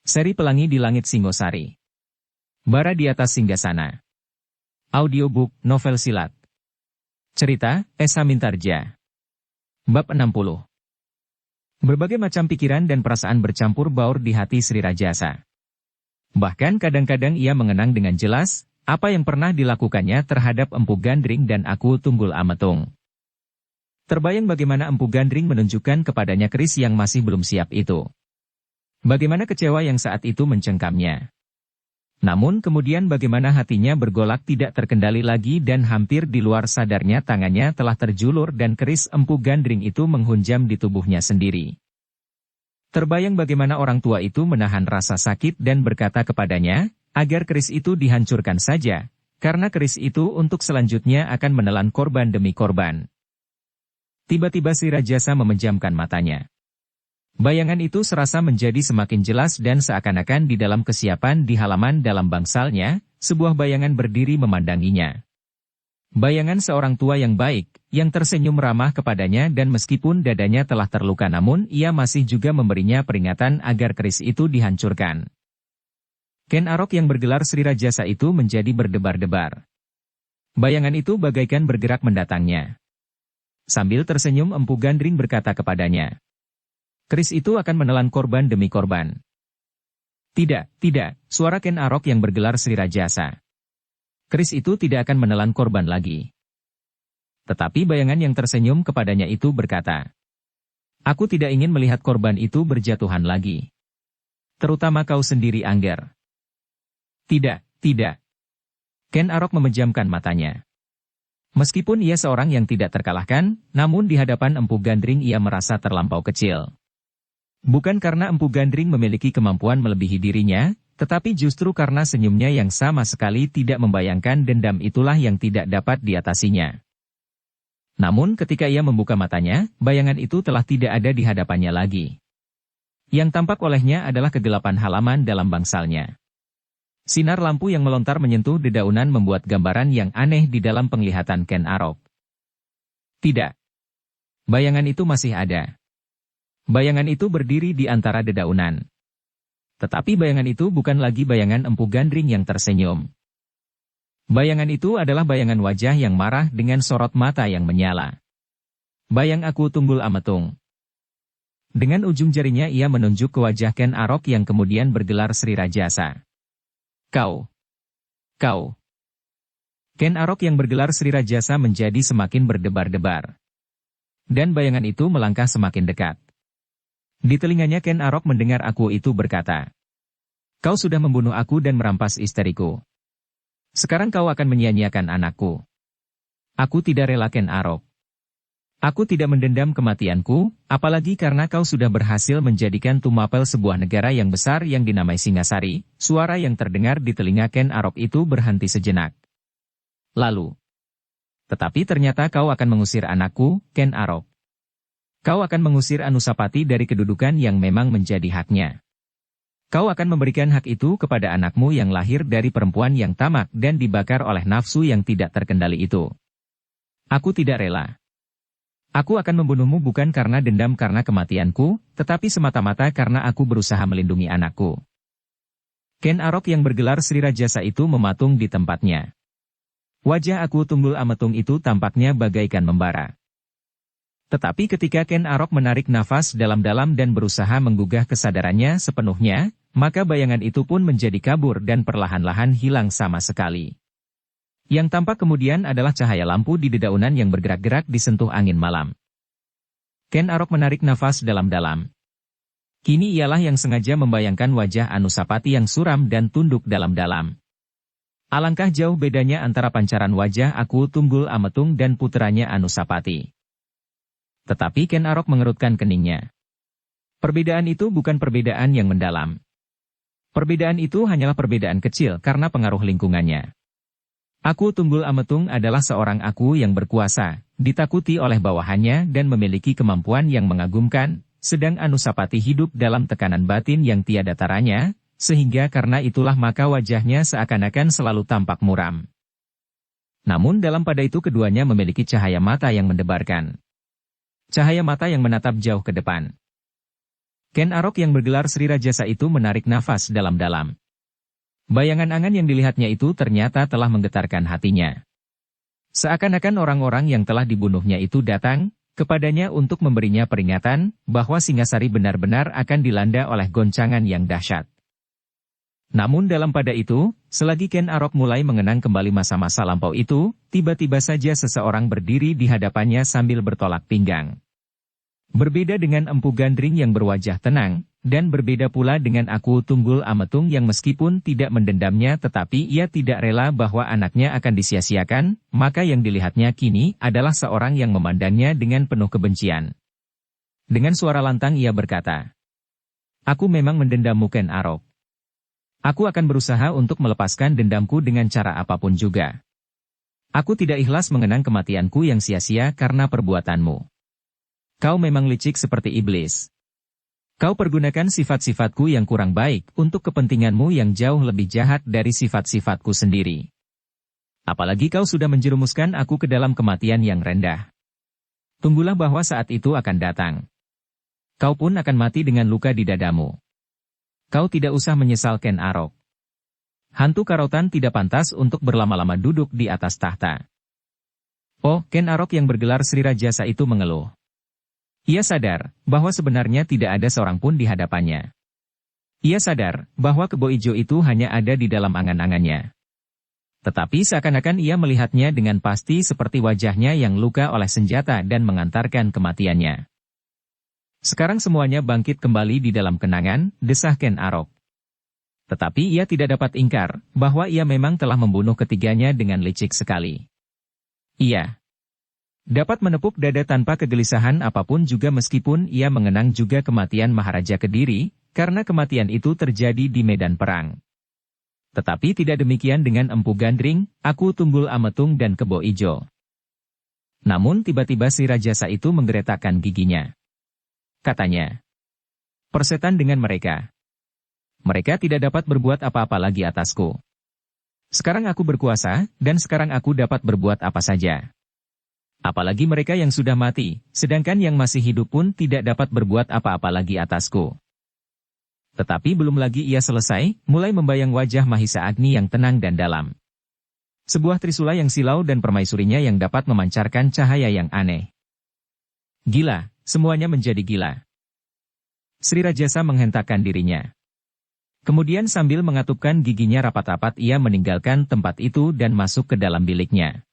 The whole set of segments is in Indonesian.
Seri Pelangi di Langit Singosari. Bara di Atas Singgasana. Audiobook, novel silat. Cerita, Esa Mintarja. Bab 60. Berbagai macam pikiran dan perasaan bercampur baur di hati Sri Rajasa. Bahkan kadang-kadang ia mengenang dengan jelas, apa yang pernah dilakukannya terhadap Empu Gandring dan Aku Tunggul Ametung. Terbayang bagaimana Empu Gandring menunjukkan kepadanya keris yang masih belum siap itu. Bagaimana kecewa yang saat itu mencengkamnya. Namun kemudian bagaimana hatinya bergolak tidak terkendali lagi dan hampir di luar sadarnya tangannya telah terjulur dan keris Empu Gandring itu menghunjam di tubuhnya sendiri. Terbayang bagaimana orang tua itu menahan rasa sakit dan berkata kepadanya, agar keris itu dihancurkan saja, karena keris itu untuk selanjutnya akan menelan korban demi korban. Tiba-tiba Sri Rajasa memejamkan matanya. Bayangan itu serasa menjadi semakin jelas dan seakan-akan di dalam kesiapan di halaman dalam bangsalnya, sebuah bayangan berdiri memandanginya. Bayangan seorang tua yang baik, yang tersenyum ramah kepadanya dan meskipun dadanya telah terluka namun ia masih juga memberinya peringatan agar keris itu dihancurkan. Ken Arok yang bergelar Sri Rajasa itu menjadi berdebar-debar. Bayangan itu bagaikan bergerak mendatangnya. Sambil tersenyum Empu Gandring berkata kepadanya, keris itu akan menelan korban demi korban. Tidak, suara Ken Arok yang bergelar Sri Rajasa. Keris itu tidak akan menelan korban lagi. Tetapi bayangan yang tersenyum kepadanya itu berkata, aku tidak ingin melihat korban itu berjatuhan lagi. Terutama kau sendiri Angger. Tidak. Ken Arok memejamkan matanya. Meskipun ia seorang yang tidak terkalahkan, namun di hadapan Empu Gandring ia merasa terlampau kecil. Bukan karena Empu Gandring memiliki kemampuan melebihi dirinya, tetapi justru karena senyumnya yang sama sekali tidak membayangkan dendam itulah yang tidak dapat diatasinya. Namun ketika ia membuka matanya, bayangan itu telah tidak ada di hadapannya lagi. Yang tampak olehnya adalah kegelapan halaman dalam bangsalnya. Sinar lampu yang melontar menyentuh dedaunan membuat gambaran yang aneh di dalam penglihatan Ken Arok. Tidak. Bayangan itu masih ada. Bayangan itu berdiri di antara dedaunan. Tetapi bayangan itu bukan lagi bayangan Empu Gandring yang tersenyum. Bayangan itu adalah bayangan wajah yang marah dengan sorot mata yang menyala. Bayang Aku Tunggul Ametung. Dengan ujung jarinya ia menunjuk ke wajah Ken Arok yang kemudian bergelar Sri Rajasa. Kau. Ken Arok yang bergelar Sri Rajasa menjadi semakin berdebar-debar. Dan bayangan itu melangkah semakin dekat. Di telinganya Ken Arok mendengar Aku itu berkata, kau sudah membunuh aku dan merampas istriku. Sekarang kau akan menyia-nyiakan anakku. Aku tidak rela Ken Arok. Aku tidak mendendam kematianku, apalagi karena kau sudah berhasil menjadikan Tumapel sebuah negara yang besar yang dinamai Singasari. Suara yang terdengar di telinga Ken Arok itu berhenti sejenak. Lalu, tetapi ternyata kau akan mengusir anakku, Ken Arok. Kau akan mengusir Anusapati dari kedudukan yang memang menjadi haknya. Kau akan memberikan hak itu kepada anakmu yang lahir dari perempuan yang tamak dan dibakar oleh nafsu yang tidak terkendali itu. Aku tidak rela. Aku akan membunuhmu bukan karena dendam karena kematianku, tetapi semata-mata karena aku berusaha melindungi anakku. Ken Arok yang bergelar Sri Rajasa itu mematung di tempatnya. Wajah Aku Tunggul Ametung itu tampaknya bagaikan membara. Tetapi ketika Ken Arok menarik nafas dalam-dalam dan berusaha menggugah kesadarannya sepenuhnya, maka bayangan itu pun menjadi kabur dan perlahan-lahan hilang sama sekali. Yang tampak kemudian adalah cahaya lampu di dedaunan yang bergerak-gerak disentuh angin malam. Ken Arok menarik nafas dalam-dalam. Kini ialah yang sengaja membayangkan wajah Anusapati yang suram dan tunduk dalam-dalam. Alangkah jauh bedanya antara pancaran wajah Aku Tunggul Ametung dan puteranya Anusapati. Tetapi Ken Arok mengerutkan keningnya. Perbedaan itu bukan perbedaan yang mendalam. Perbedaan itu hanyalah perbedaan kecil karena pengaruh lingkungannya. Aku Tunggul Ametung adalah seorang aku yang berkuasa, ditakuti oleh bawahannya dan memiliki kemampuan yang mengagumkan, sedang Anusapati hidup dalam tekanan batin yang tiada taranya, sehingga karena itulah maka wajahnya seakan-akan selalu tampak muram. Namun dalam pada itu keduanya memiliki cahaya mata yang mendebarkan. Cahaya mata yang menatap jauh ke depan. Ken Arok yang bergelar Sri Rajasa itu menarik nafas dalam-dalam. Bayangan angan yang dilihatnya itu ternyata telah menggetarkan hatinya. Seakan-akan orang-orang yang telah dibunuhnya itu datang kepadanya untuk memberinya peringatan bahwa Singasari benar-benar akan dilanda oleh goncangan yang dahsyat. Namun dalam pada itu, selagi Ken Arok mulai mengenang kembali masa-masa lampau itu, tiba-tiba saja seseorang berdiri di hadapannya sambil bertolak pinggang. Berbeda dengan Empu Gandring yang berwajah tenang, dan berbeda pula dengan Aku Tunggul Ametung yang meskipun tidak mendendamnya tetapi ia tidak rela bahwa anaknya akan disia-siakan, maka yang dilihatnya kini adalah seorang yang memandangnya dengan penuh kebencian. Dengan suara lantang ia berkata, "Aku memang mendendammu Ken Arok. Aku akan berusaha untuk melepaskan dendamku dengan cara apapun juga. Aku tidak ikhlas mengenang kematianku yang sia-sia karena perbuatanmu. Kau memang licik seperti iblis. Kau pergunakan sifat-sifatku yang kurang baik untuk kepentinganmu yang jauh lebih jahat dari sifat-sifatku sendiri. Apalagi kau sudah menjerumuskan aku ke dalam kematian yang rendah. Tunggulah bahwa saat itu akan datang. Kau pun akan mati dengan luka di dadamu. Kau tidak usah menyesal Ken Arok. Hantu Karotan tidak pantas untuk berlama-lama duduk di atas tahta." Oh, Ken Arok yang bergelar Sri Rajasa itu mengeluh. Ia sadar bahwa sebenarnya tidak ada seorang pun di hadapannya. Ia sadar bahwa Kebo Ijo itu hanya ada di dalam angan-angannya. Tetapi seakan-akan ia melihatnya dengan pasti seperti wajahnya yang luka oleh senjata dan mengantarkan kematiannya. Sekarang semuanya bangkit kembali di dalam kenangan, desah Ken Arok. Tetapi ia tidak dapat ingkar bahwa ia memang telah membunuh ketiganya dengan licik sekali. Ia dapat menepuk dada tanpa kegelisahan apapun juga meskipun ia mengenang juga kematian Maharaja Kediri, karena kematian itu terjadi di medan perang. Tetapi tidak demikian dengan Empu Gandring, Aku Tunggul Ametung dan Kebo Ijo. Namun tiba-tiba si Rajasa itu menggeretakkan giginya. Katanya, "Persetan dengan mereka. Mereka tidak dapat berbuat apa-apa lagi atasku. Sekarang aku berkuasa, dan sekarang aku dapat berbuat apa saja. Apalagi mereka yang sudah mati, sedangkan yang masih hidup pun tidak dapat berbuat apa-apa lagi atasku." Tetapi belum lagi ia selesai, mulai membayang wajah Mahisa Agni yang tenang dan dalam. Sebuah trisula yang silau dan permaisurinya yang dapat memancarkan cahaya yang aneh. Gila, semuanya menjadi gila. Sri Rajasa menghentakkan dirinya. Kemudian sambil mengatupkan giginya rapat-rapat ia meninggalkan tempat itu dan masuk ke dalam biliknya.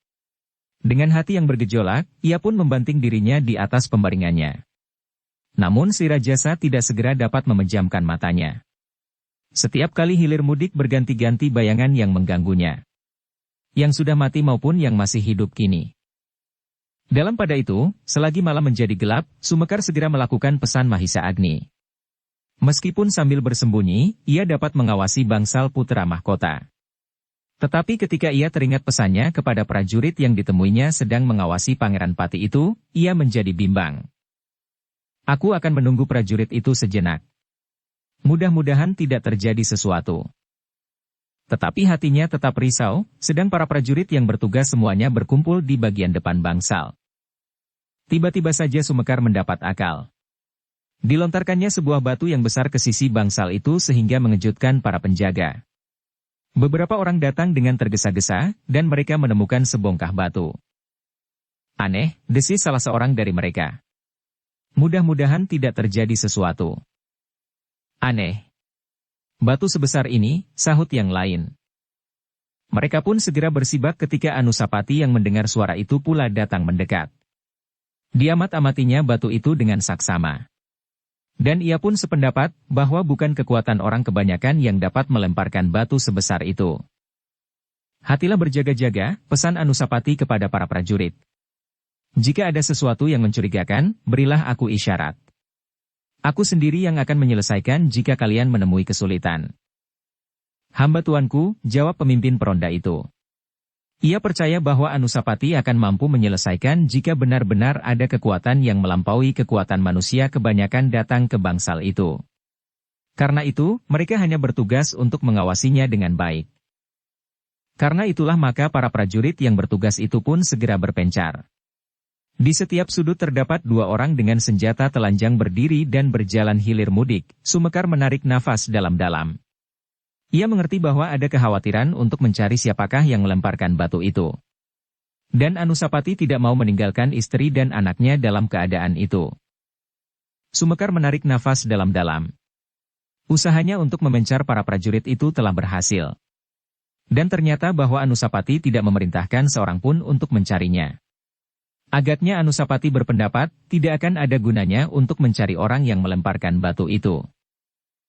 Dengan hati yang bergejolak, ia pun membanting dirinya di atas pembaringannya. Namun si Rajasa tidak segera dapat memejamkan matanya. Setiap kali hilir mudik berganti-ganti bayangan yang mengganggunya. Yang sudah mati maupun yang masih hidup kini. Dalam pada itu, selagi malam menjadi gelap, Sumekar segera melakukan pesan Mahisa Agni. Meskipun sambil bersembunyi, ia dapat mengawasi bangsal putra mahkota. Tetapi ketika ia teringat pesannya kepada prajurit yang ditemuinya sedang mengawasi Pangeran Pati itu, ia menjadi bimbang. Aku akan menunggu prajurit itu sejenak. Mudah-mudahan tidak terjadi sesuatu. Tetapi hatinya tetap risau, sedang para prajurit yang bertugas semuanya berkumpul di bagian depan bangsal. Tiba-tiba saja Sumekar mendapat akal. Dilontarkannya sebuah batu yang besar ke sisi bangsal itu sehingga mengejutkan para penjaga. Beberapa orang datang dengan tergesa-gesa, dan mereka menemukan sebongkah batu. Aneh, desis salah seorang dari mereka. Mudah-mudahan tidak terjadi sesuatu. Aneh. Batu sebesar ini, sahut yang lain. Mereka pun segera bersibak ketika Anusapati yang mendengar suara itu pula datang mendekat. Diamat-amatinya batu itu dengan saksama. Dan ia pun sependapat bahwa bukan kekuatan orang kebanyakan yang dapat melemparkan batu sebesar itu. Hatilah berjaga-jaga, pesan Anusapati kepada para prajurit. Jika ada sesuatu yang mencurigakan, berilah aku isyarat. Aku sendiri yang akan menyelesaikan jika kalian menemui kesulitan. Hamba tuanku, jawab pemimpin peronda itu. Ia percaya bahwa Anusapati akan mampu menyelesaikan jika benar-benar ada kekuatan yang melampaui kekuatan manusia kebanyakan datang ke bangsal itu. Karena itu, mereka hanya bertugas untuk mengawasinya dengan baik. Karena itulah maka para prajurit yang bertugas itu pun segera berpencar. Di setiap sudut terdapat dua orang dengan senjata telanjang berdiri dan berjalan hilir mudik. Sumekar menarik nafas dalam-dalam. Ia mengerti bahwa ada kekhawatiran untuk mencari siapakah yang melemparkan batu itu. Dan Anusapati tidak mau meninggalkan istri dan anaknya dalam keadaan itu. Sumekar menarik nafas dalam-dalam. Usahanya untuk memencar para prajurit itu telah berhasil. Dan ternyata bahwa Anusapati tidak memerintahkan seorang pun untuk mencarinya. Agaknya Anusapati berpendapat, tidak akan ada gunanya untuk mencari orang yang melemparkan batu itu.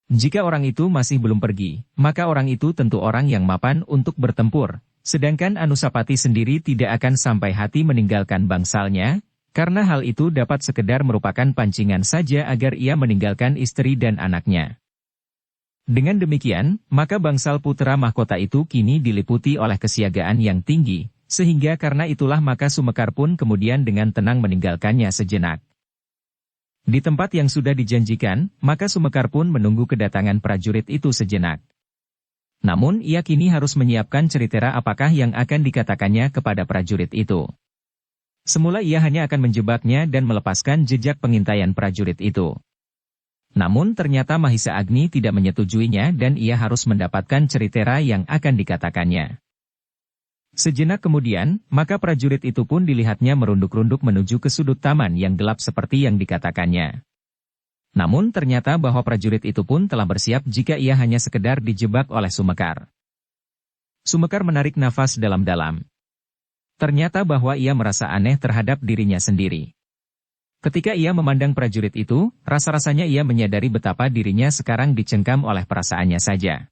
Jika orang itu masih belum pergi, maka orang itu tentu orang yang mapan untuk bertempur, sedangkan Anusapati sendiri tidak akan sampai hati meninggalkan bangsalnya, karena hal itu dapat sekedar merupakan pancingan saja agar ia meninggalkan istri dan anaknya. Dengan demikian, maka bangsal putra mahkota itu kini diliputi oleh kesiagaan yang tinggi, sehingga karena itulah maka Sumekar pun kemudian dengan tenang meninggalkannya sejenak. Di tempat yang sudah dijanjikan, maka Sumekar pun menunggu kedatangan prajurit itu sejenak. Namun ia kini harus menyiapkan cerita apakah yang akan dikatakannya kepada prajurit itu. Semula ia hanya akan menjebaknya dan melepaskan jejak pengintaian prajurit itu. Namun ternyata Mahisa Agni tidak menyetujuinya dan ia harus mendapatkan cerita yang akan dikatakannya. Sejenak kemudian, maka prajurit itu pun dilihatnya merunduk-runduk menuju ke sudut taman yang gelap seperti yang dikatakannya. Namun ternyata bahwa prajurit itu pun telah bersiap jika ia hanya sekedar dijebak oleh Sumekar. Sumekar menarik nafas dalam-dalam. Ternyata bahwa ia merasa aneh terhadap dirinya sendiri. Ketika ia memandang prajurit itu, rasa-rasanya ia menyadari betapa dirinya sekarang dicengkam oleh perasaannya saja.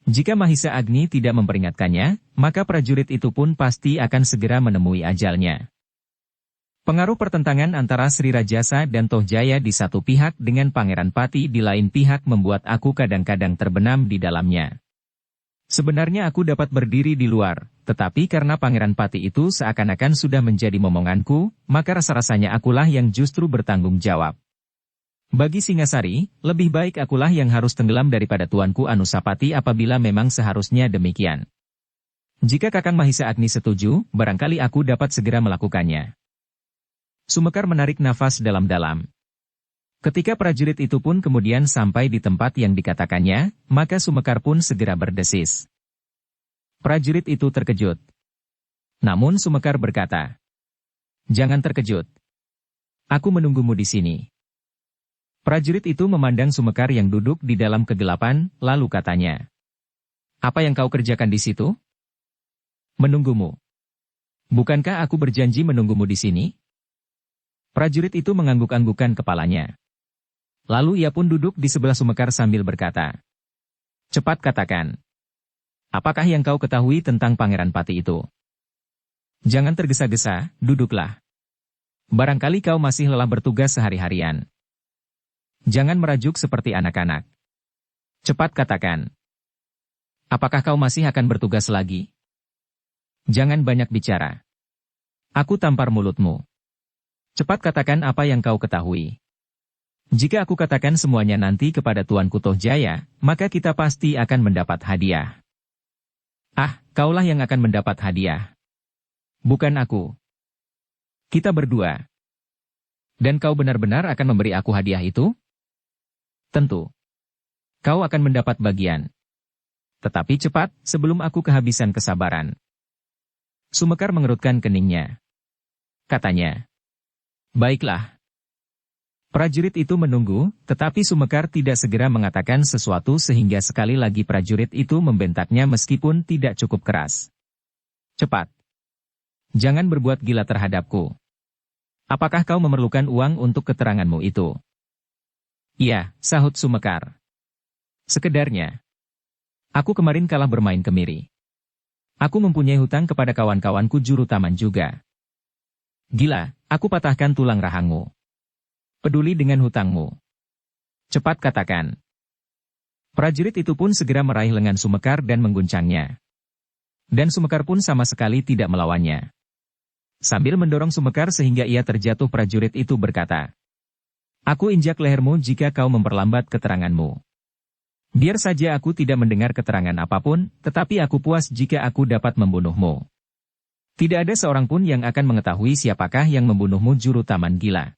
Jika Mahisa Agni tidak memperingatkannya, maka prajurit itu pun pasti akan segera menemui ajalnya. Pengaruh pertentangan antara Sri Rajasa dan Tohjaya di satu pihak dengan Pangeran Pati di lain pihak membuat aku kadang-kadang terbenam di dalamnya. Sebenarnya aku dapat berdiri di luar, tetapi karena Pangeran Pati itu seakan-akan sudah menjadi momonganku, maka rasa-rasanya akulah yang justru bertanggung jawab. Bagi Singasari, lebih baik akulah yang harus tenggelam daripada tuanku Anusapati apabila memang seharusnya demikian. Jika Kakang Mahisa Agni setuju, barangkali aku dapat segera melakukannya. Sumekar menarik nafas dalam-dalam. Ketika prajurit itu pun kemudian sampai di tempat yang dikatakannya, maka Sumekar pun segera berdesis. Prajurit itu terkejut. Namun Sumekar berkata, "Jangan terkejut. Aku menunggumu di sini." Prajurit itu memandang Sumekar yang duduk di dalam kegelapan, lalu katanya, "Apa yang kau kerjakan di situ?" "Menunggumu." "Bukankah aku berjanji menunggumu di sini?" Prajurit itu mengangguk-anggukan kepalanya. Lalu ia pun duduk di sebelah Sumekar sambil berkata, "Cepat katakan. Apakah yang kau ketahui tentang Pangeran Pati itu?" "Jangan tergesa-gesa, duduklah. Barangkali kau masih lelah bertugas sehari-harian. Jangan merajuk seperti anak-anak. Cepat katakan. Apakah kau masih akan bertugas lagi? Jangan banyak bicara. Aku tampar mulutmu. Cepat katakan apa yang kau ketahui. Jika aku katakan semuanya nanti kepada Tuanku Tohjaya, maka kita pasti akan mendapat hadiah." "Ah, kaulah yang akan mendapat hadiah. Bukan aku. Kita berdua. Dan kau benar-benar akan memberi aku hadiah itu?" "Tentu. Kau akan mendapat bagian. Tetapi cepat, sebelum aku kehabisan kesabaran." Sumekar mengerutkan keningnya. Katanya, "Baiklah." Prajurit itu menunggu, tetapi Sumekar tidak segera mengatakan sesuatu sehingga sekali lagi prajurit itu membentaknya meskipun tidak cukup keras. "Cepat. Jangan berbuat gila terhadapku. Apakah kau memerlukan uang untuk keteranganmu itu?" "Iya," sahut Sumekar. "Sekedarnya. Aku kemarin kalah bermain kemiri. Aku mempunyai hutang kepada kawan-kawanku juru taman juga. Gila, aku patahkan tulang rahangmu. Peduli dengan hutangmu. Cepat katakan." Prajurit itu pun segera meraih lengan Sumekar dan mengguncangnya. Dan Sumekar pun sama sekali tidak melawannya. Sambil mendorong Sumekar sehingga ia terjatuh, prajurit itu berkata, "Aku injak lehermu jika kau memperlambat keteranganmu. Biar saja aku tidak mendengar keterangan apapun, tetapi aku puas jika aku dapat membunuhmu." Tidak ada seorang pun yang akan mengetahui siapakah yang membunuhmu juru taman gila.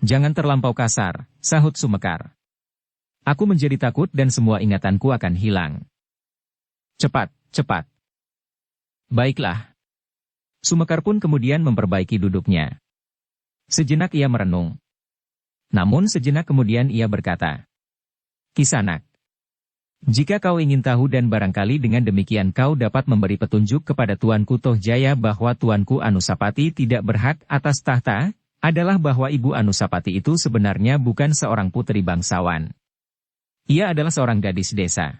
Jangan terlampau kasar, sahut Sumekar. Aku menjadi takut dan semua ingatanku akan hilang. Cepat, cepat. Baiklah. Sumekar pun kemudian memperbaiki duduknya. Sejenak ia merenung. Namun sejenak kemudian ia berkata, Kisanak, jika kau ingin tahu dan barangkali dengan demikian kau dapat memberi petunjuk kepada Tuanku Tohjaya bahwa Tuanku Anusapati tidak berhak atas tahta, adalah bahwa Ibu Anusapati itu sebenarnya bukan seorang putri bangsawan. Ia adalah seorang gadis desa.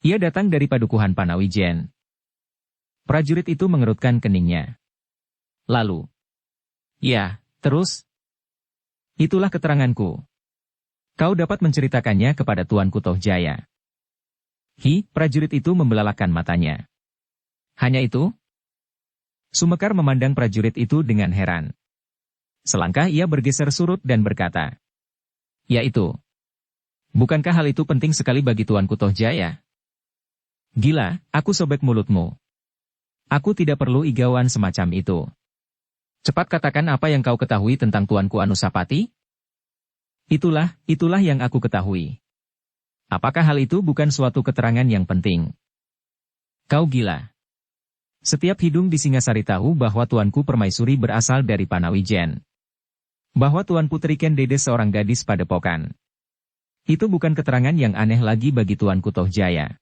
Ia datang dari padukuhan Panawijen. Prajurit itu mengerutkan keningnya. Lalu, ya, terus? Itulah keteranganku. Kau dapat menceritakannya kepada Tuanku Tohjaya. Prajurit itu membelalakan matanya. Hanya itu? Sumekar memandang prajurit itu dengan heran. Selangkah ia bergeser surut dan berkata, Yaitu. Bukankah hal itu penting sekali bagi Tuanku Tohjaya? Gila, aku sobek mulutmu. Aku tidak perlu igauan semacam itu. Cepat katakan apa yang kau ketahui tentang Tuanku Anusapati? Itulah yang aku ketahui. Apakah hal itu bukan suatu keterangan yang penting? Kau gila. Setiap hidung di Singasari tahu bahwa Tuanku Permaisuri berasal dari Panawijen. Bahwa Tuan Putri Kendede seorang gadis padepokan. Itu bukan keterangan yang aneh lagi bagi Tuanku Tohjaya.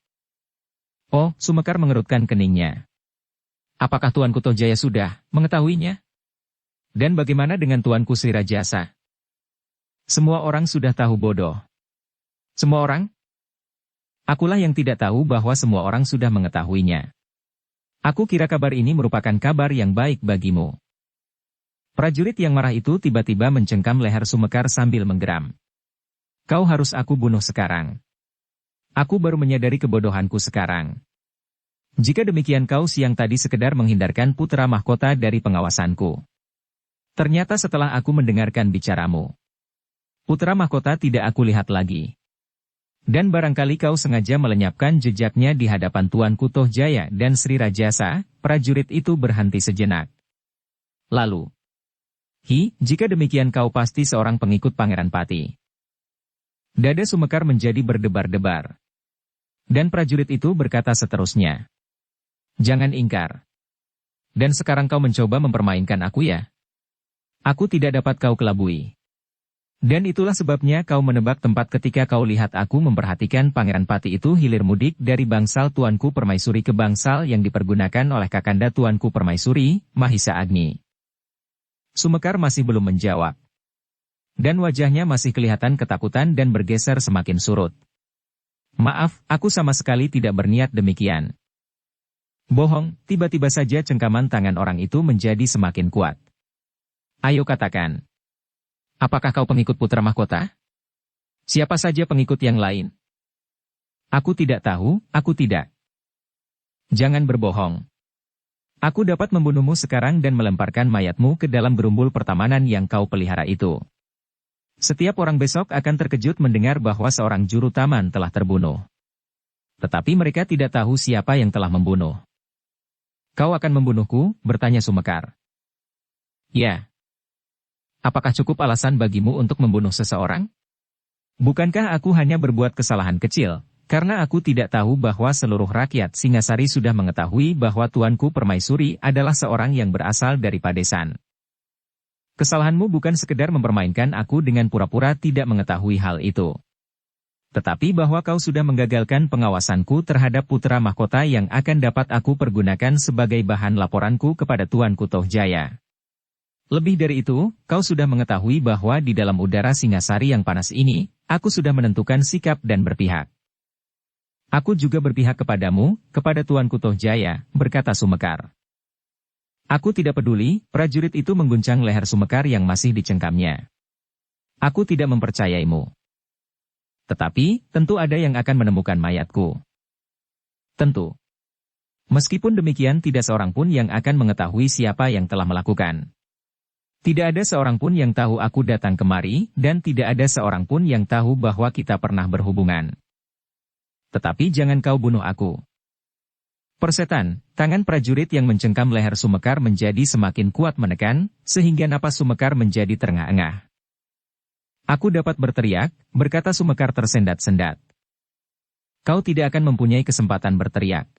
Oh, Sumekar mengerutkan keningnya. Apakah Tuanku Tohjaya sudah mengetahuinya? Dan bagaimana dengan Tuanku Sri Rajasa? Semua orang sudah tahu bodoh. Semua orang? Akulah yang tidak tahu bahwa semua orang sudah mengetahuinya. Aku kira kabar ini merupakan kabar yang baik bagimu. Prajurit yang marah itu tiba-tiba mencengkam leher Sumekar sambil menggeram. Kau harus aku bunuh sekarang. Aku baru menyadari kebodohanku sekarang. Jika demikian kau siang tadi sekedar menghindarkan putra mahkota dari pengawasanku. Ternyata setelah aku mendengarkan bicaramu, putra mahkota tidak aku lihat lagi. Dan barangkali kau sengaja melenyapkan jejaknya di hadapan Tuanku Tohjaya dan Sri Rajasa. Prajurit itu berhenti sejenak. Lalu, jika demikian kau pasti seorang pengikut Pangeran Pati. Dada Sumekar menjadi berdebar-debar. Dan prajurit itu berkata seterusnya. Jangan ingkar. Dan sekarang kau mencoba mempermainkan aku ya? Aku tidak dapat kau kelabui. Dan itulah sebabnya kau menebak tempat ketika kau lihat aku memperhatikan Pangeran Pati itu hilir mudik dari bangsal Tuanku Permaisuri ke bangsal yang dipergunakan oleh Kakanda Tuanku Permaisuri, Mahisa Agni. Sumekar masih belum menjawab. Dan wajahnya masih kelihatan ketakutan dan bergeser semakin surut. Maaf, aku sama sekali tidak berniat demikian. Bohong, tiba-tiba saja cengkaman tangan orang itu menjadi semakin kuat. Ayo katakan. Apakah kau pengikut putra mahkota? Siapa saja pengikut yang lain? Aku tidak tahu, aku tidak. Jangan berbohong. Aku dapat membunuhmu sekarang dan melemparkan mayatmu ke dalam gerumbul pertamanan yang kau pelihara itu. Setiap orang besok akan terkejut mendengar bahwa seorang juru taman telah terbunuh. Tetapi mereka tidak tahu siapa yang telah membunuh. Kau akan membunuhku? Bertanya Sumekar. Ya. Apakah cukup alasan bagimu untuk membunuh seseorang? Bukankah aku hanya berbuat kesalahan kecil, karena aku tidak tahu bahwa seluruh rakyat Singasari sudah mengetahui bahwa Tuanku Permaisuri adalah seorang yang berasal dari Padesan. Kesalahanmu bukan sekedar mempermainkan aku dengan pura-pura tidak mengetahui hal itu. Tetapi bahwa kau sudah menggagalkan pengawasanku terhadap putra mahkota yang akan dapat aku pergunakan sebagai bahan laporanku kepada Tuanku Tohjaya. Lebih dari itu, kau sudah mengetahui bahwa di dalam udara Singasari yang panas ini, aku sudah menentukan sikap dan berpihak. Aku juga berpihak kepadamu, kepada Tuanku Tohjaya, berkata Sumekar. Aku tidak peduli, prajurit itu mengguncang leher Sumekar yang masih dicengkamnya. Aku tidak mempercayaimu. Tetapi, tentu ada yang akan menemukan mayatku. Tentu. Meskipun demikian tidak seorang pun yang akan mengetahui siapa yang telah melakukan. Tidak ada seorang pun yang tahu aku datang kemari, dan tidak ada seorang pun yang tahu bahwa kita pernah berhubungan. Tetapi jangan kau bunuh aku. Persetan, tangan prajurit yang mencengkam leher Sumekar menjadi semakin kuat menekan, sehingga napas Sumekar menjadi terengah-engah. Aku dapat berteriak, berkata Sumekar tersendat-sendat. Kau tidak akan mempunyai kesempatan berteriak.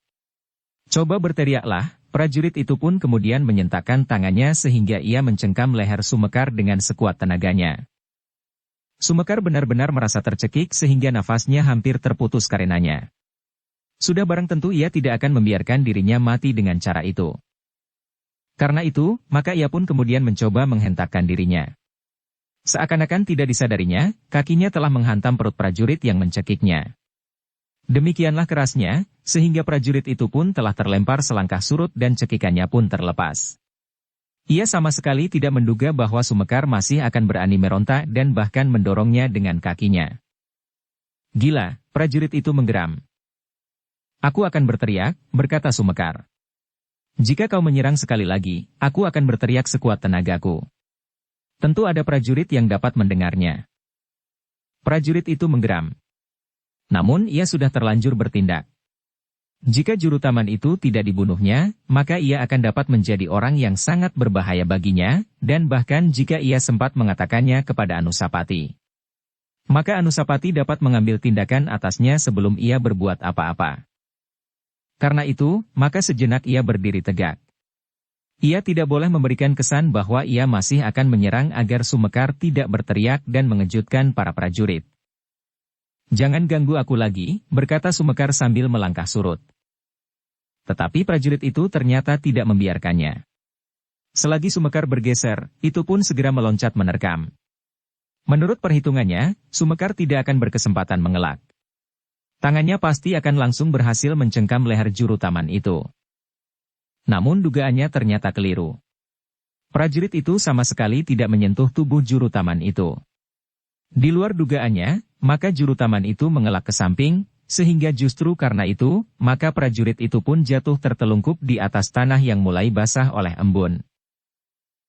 Coba berteriaklah. Prajurit itu pun kemudian menyentakkan tangannya sehingga ia mencengkam leher Sumekar dengan sekuat tenaganya. Sumekar benar-benar merasa tercekik sehingga nafasnya hampir terputus karenanya. Sudah barang tentu ia tidak akan membiarkan dirinya mati dengan cara itu. Karena itu, maka ia pun kemudian mencoba menghentakkan dirinya. Seakan-akan tidak disadarinya, kakinya telah menghantam perut prajurit yang mencekiknya. Demikianlah kerasnya, sehingga prajurit itu pun telah terlempar selangkah surut dan cekikannya pun terlepas. Ia sama sekali tidak menduga bahwa Sumekar masih akan berani meronta dan bahkan mendorongnya dengan kakinya. Gila, prajurit itu menggeram. Aku akan berteriak, berkata Sumekar. Jika kau menyerang sekali lagi, aku akan berteriak sekuat tenagaku. Tentu ada prajurit yang dapat mendengarnya. Prajurit itu menggeram. Namun ia sudah terlanjur bertindak. Jika juru taman itu tidak dibunuhnya, maka ia akan dapat menjadi orang yang sangat berbahaya baginya, dan bahkan jika ia sempat mengatakannya kepada Anusapati. Maka Anusapati dapat mengambil tindakan atasnya sebelum ia berbuat apa-apa. Karena itu, maka sejenak ia berdiri tegak. Ia tidak boleh memberikan kesan bahwa ia masih akan menyerang agar Sumekar tidak berteriak dan mengejutkan para prajurit. Jangan ganggu aku lagi, berkata Sumekar sambil melangkah surut. Tetapi prajurit itu ternyata tidak membiarkannya. Selagi Sumekar bergeser, itu pun segera meloncat menerkam. Menurut perhitungannya, Sumekar tidak akan berkesempatan mengelak. Tangannya pasti akan langsung berhasil mencengkam leher juru taman itu. Namun dugaannya ternyata keliru. Prajurit itu sama sekali tidak menyentuh tubuh juru taman itu. Di luar dugaannya, maka juru taman itu mengelak ke samping, sehingga justru karena itu, maka prajurit itu pun jatuh tertelungkup di atas tanah yang mulai basah oleh embun.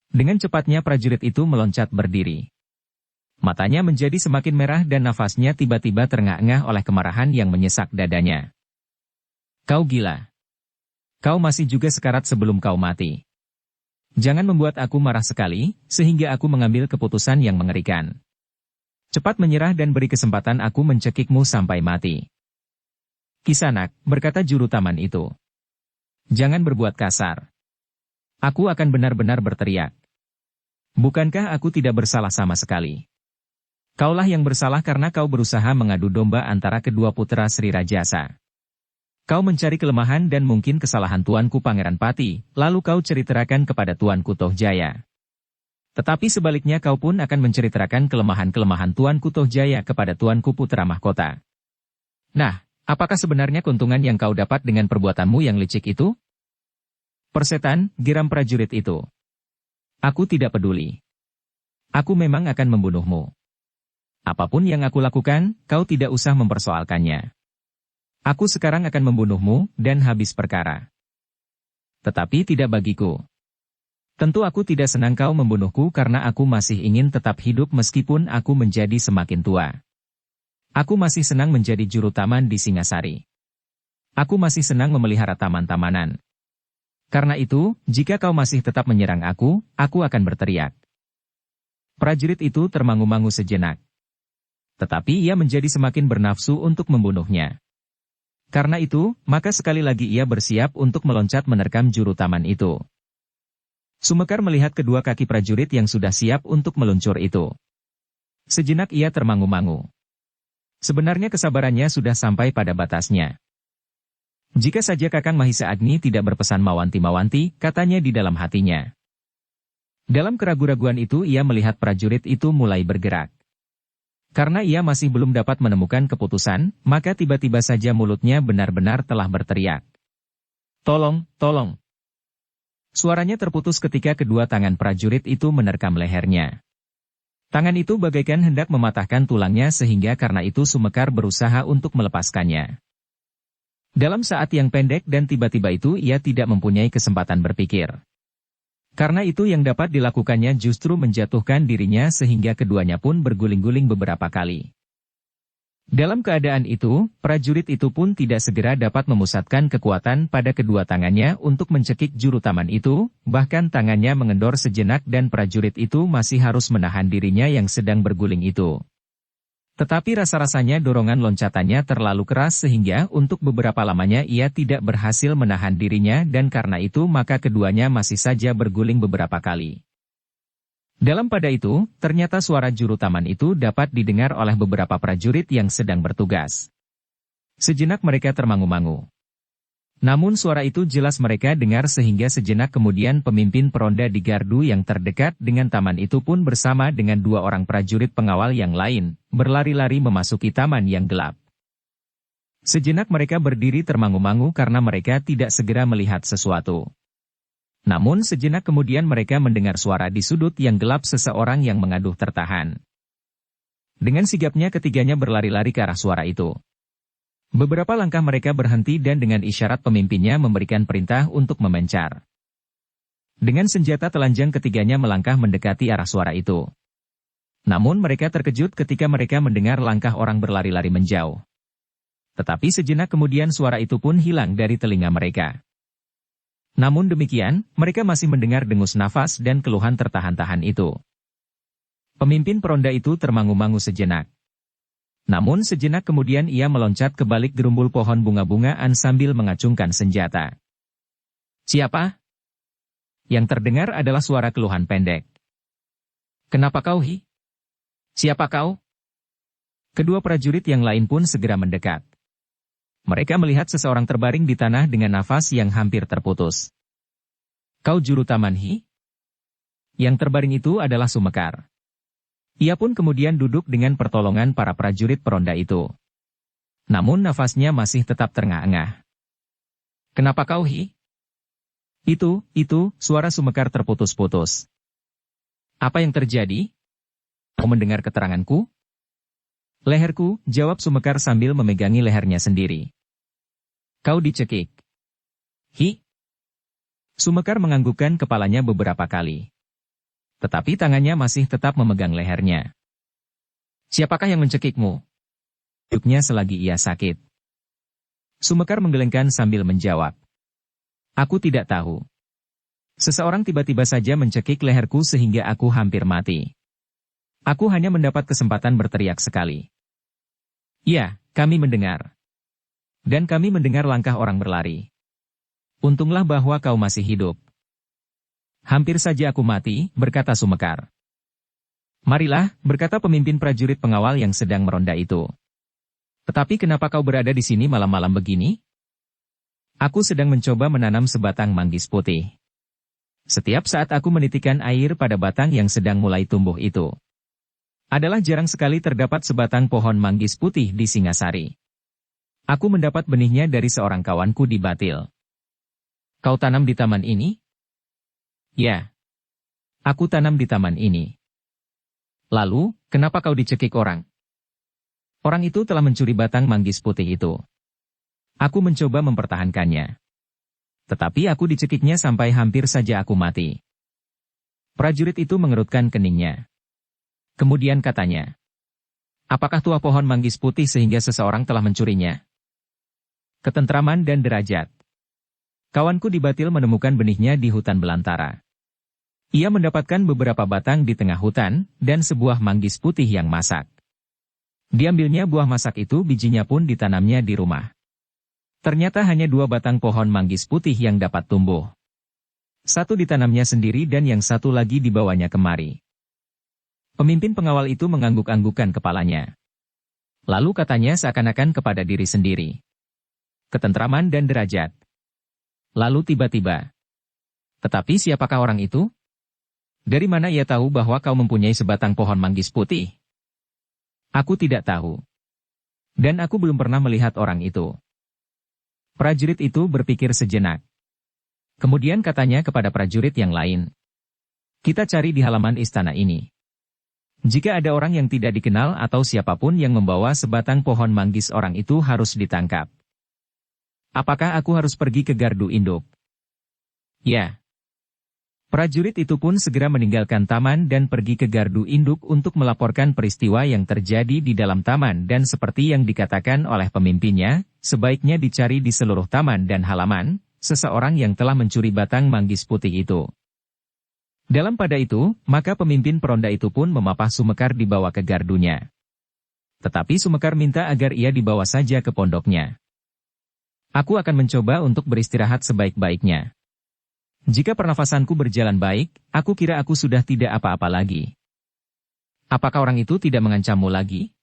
Dengan cepatnya prajurit itu meloncat berdiri. Matanya menjadi semakin merah dan nafasnya tiba-tiba terengah-engah oleh kemarahan yang menyesak dadanya. Kau gila. Kau masih juga sekarat sebelum kau mati. Jangan membuat aku marah sekali, sehingga aku mengambil keputusan yang mengerikan. Cepat menyerah dan beri kesempatan aku mencekikmu sampai mati. Kisanak, berkata juru taman itu. Jangan berbuat kasar. Aku akan benar-benar berteriak. Bukankah aku tidak bersalah sama sekali? Kaulah yang bersalah karena kau berusaha mengadu domba antara kedua putra Sri Rajasa. Kau mencari kelemahan dan mungkin kesalahan tuanku Pangeran Pati, lalu kau ceritakan kepada tuanku Tohjaya. Tetapi sebaliknya kau pun akan menceritakan kelemahan-kelemahan tuanku Tohjaya kepada tuanku Putra Mahkota. Nah, apakah sebenarnya keuntungan yang kau dapat dengan perbuatanmu yang licik itu? Persetan, geram prajurit itu. Aku tidak peduli. Aku memang akan membunuhmu. Apapun yang aku lakukan, kau tidak usah mempersoalkannya. Aku sekarang akan membunuhmu, dan habis perkara. Tetapi tidak bagiku. Tentu aku tidak senang kau membunuhku karena aku masih ingin tetap hidup meskipun aku menjadi semakin tua. Aku masih senang menjadi juru taman di Singasari. Aku masih senang memelihara taman-tamanan. Karena itu, jika kau masih tetap menyerang aku akan berteriak. Prajurit itu termangu-mangu sejenak. Tetapi ia menjadi semakin bernafsu untuk membunuhnya. Karena itu, maka sekali lagi ia bersiap untuk meloncat menerkam juru taman itu. Sumekar melihat kedua kaki prajurit yang sudah siap untuk meluncur itu. Sejenak ia termangu-mangu. Sebenarnya kesabarannya sudah sampai pada batasnya. Jika saja Kakang Mahisa Agni tidak berpesan mawanti-mawanti, katanya di dalam hatinya. Dalam keraguan-raguan itu ia melihat prajurit itu mulai bergerak. Karena ia masih belum dapat menemukan keputusan, maka tiba-tiba saja mulutnya benar-benar telah berteriak. Tolong, tolong. Suaranya terputus ketika kedua tangan prajurit itu menerkam lehernya. Tangan itu bagaikan hendak mematahkan tulangnya sehingga karena itu Sumekar berusaha untuk melepaskannya. Dalam saat yang pendek dan tiba-tiba itu ia tidak mempunyai kesempatan berpikir. Karena itu yang dapat dilakukannya justru menjatuhkan dirinya sehingga keduanya pun berguling-guling beberapa kali. Dalam keadaan itu, prajurit itu pun tidak segera dapat memusatkan kekuatan pada kedua tangannya untuk mencekik juru taman itu, bahkan tangannya mengendor sejenak dan prajurit itu masih harus menahan dirinya yang sedang berguling itu. Tetapi rasa-rasanya dorongan loncatannya terlalu keras sehingga untuk beberapa lamanya ia tidak berhasil menahan dirinya dan karena itu maka keduanya masih saja berguling beberapa kali. Dalam pada itu, ternyata suara juru taman itu dapat didengar oleh beberapa prajurit yang sedang bertugas. Sejenak mereka termangu-mangu. Namun suara itu jelas mereka dengar sehingga sejenak kemudian pemimpin peronda di gardu yang terdekat dengan taman itu pun bersama dengan dua orang prajurit pengawal yang lain, berlari-lari memasuki taman yang gelap. Sejenak mereka berdiri termangu-mangu karena mereka tidak segera melihat sesuatu. Namun sejenak kemudian mereka mendengar suara di sudut yang gelap seseorang yang mengaduh tertahan. Dengan sigapnya ketiganya berlari-lari ke arah suara itu. Beberapa langkah mereka berhenti dan dengan isyarat pemimpinnya memberikan perintah untuk memencar. Dengan senjata telanjang ketiganya melangkah mendekati arah suara itu. Namun mereka terkejut ketika mereka mendengar langkah orang berlari-lari menjauh. Tetapi sejenak kemudian suara itu pun hilang dari telinga mereka. Namun demikian, mereka masih mendengar dengus nafas dan keluhan tertahan-tahan itu. Pemimpin peronda itu termangu-mangu sejenak. Namun sejenak kemudian ia meloncat ke balik gerumbul pohon bunga-bungaan sambil mengacungkan senjata. Siapa? Yang terdengar adalah suara keluhan pendek. Kenapa kau hi? Siapa kau? Kedua prajurit yang lain pun segera mendekat. Mereka melihat seseorang terbaring di tanah dengan nafas yang hampir terputus. Kau juru taman hi? Yang terbaring itu adalah Sumekar. Ia pun kemudian duduk dengan pertolongan para prajurit peronda itu. Namun nafasnya masih tetap terengah-engah. Kenapa kau hi? Itu, suara Sumekar terputus-putus. Apa yang terjadi? Kau mendengar keteranganku? Leherku, jawab Sumekar sambil memegangi lehernya sendiri. Kau dicekik. Hi? Sumekar menganggukkan kepalanya beberapa kali. Tetapi tangannya masih tetap memegang lehernya. Siapakah yang mencekikmu? Duduknya selagi ia sakit. Sumekar menggelengkan sambil menjawab. Aku tidak tahu. Seseorang tiba-tiba saja mencekik leherku sehingga aku hampir mati. Aku hanya mendapat kesempatan berteriak sekali. Ya, kami mendengar. Dan kami mendengar langkah orang berlari. Untunglah bahwa kau masih hidup. Hampir saja aku mati, berkata Sumekar. Marilah, berkata pemimpin prajurit pengawal yang sedang meronda itu. Tetapi kenapa kau berada di sini malam-malam begini? Aku sedang mencoba menanam sebatang manggis putih. Setiap saat aku menitikan air pada batang yang sedang mulai tumbuh itu. Adalah jarang sekali terdapat sebatang pohon manggis putih di Singasari. Aku mendapat benihnya dari seorang kawanku di Batil. Kau tanam di taman ini? Ya. Aku tanam di taman ini. Lalu, kenapa kau dicekik orang? Orang itu telah mencuri batang manggis putih itu. Aku mencoba mempertahankannya. Tetapi aku dicekiknya sampai hampir saja aku mati. Prajurit itu mengerutkan keningnya. Kemudian katanya, apakah tuah pohon manggis putih sehingga seseorang telah mencurinya? Ketentraman dan derajat. Kawanku di Batil menemukan benihnya di hutan belantara. Ia mendapatkan beberapa batang di tengah hutan, dan sebuah manggis putih yang masak. Diambilnya buah masak itu, bijinya pun ditanamnya di rumah. Ternyata hanya 2 batang pohon manggis putih yang dapat tumbuh. Satu ditanamnya sendiri dan yang satu lagi dibawanya kemari. Pemimpin pengawal itu mengangguk-anggukkan kepalanya. Lalu katanya seakan-akan kepada diri sendiri. Ketentraman dan derajat. Lalu tiba-tiba. Tetapi siapakah orang itu? Dari mana ia tahu bahwa kau mempunyai sebatang pohon manggis putih? Aku tidak tahu. Dan aku belum pernah melihat orang itu. Prajurit itu berpikir sejenak. Kemudian katanya kepada prajurit yang lain. Kita cari di halaman istana ini. Jika ada orang yang tidak dikenal atau siapapun yang membawa sebatang pohon manggis, orang itu harus ditangkap. Apakah aku harus pergi ke gardu induk? Ya. Prajurit itu pun segera meninggalkan taman dan pergi ke gardu induk untuk melaporkan peristiwa yang terjadi di dalam taman dan seperti yang dikatakan oleh pemimpinnya, sebaiknya dicari di seluruh taman dan halaman, seseorang yang telah mencuri batang manggis putih itu. Dalam pada itu, maka pemimpin peronda itu pun memapah Sumekar dibawa ke gardunya. Tetapi Sumekar minta agar ia dibawa saja ke pondoknya. Aku akan mencoba untuk beristirahat sebaik-baiknya. Jika pernafasanku berjalan baik, aku kira aku sudah tidak apa-apa lagi. Apakah orang itu tidak mengancammu lagi?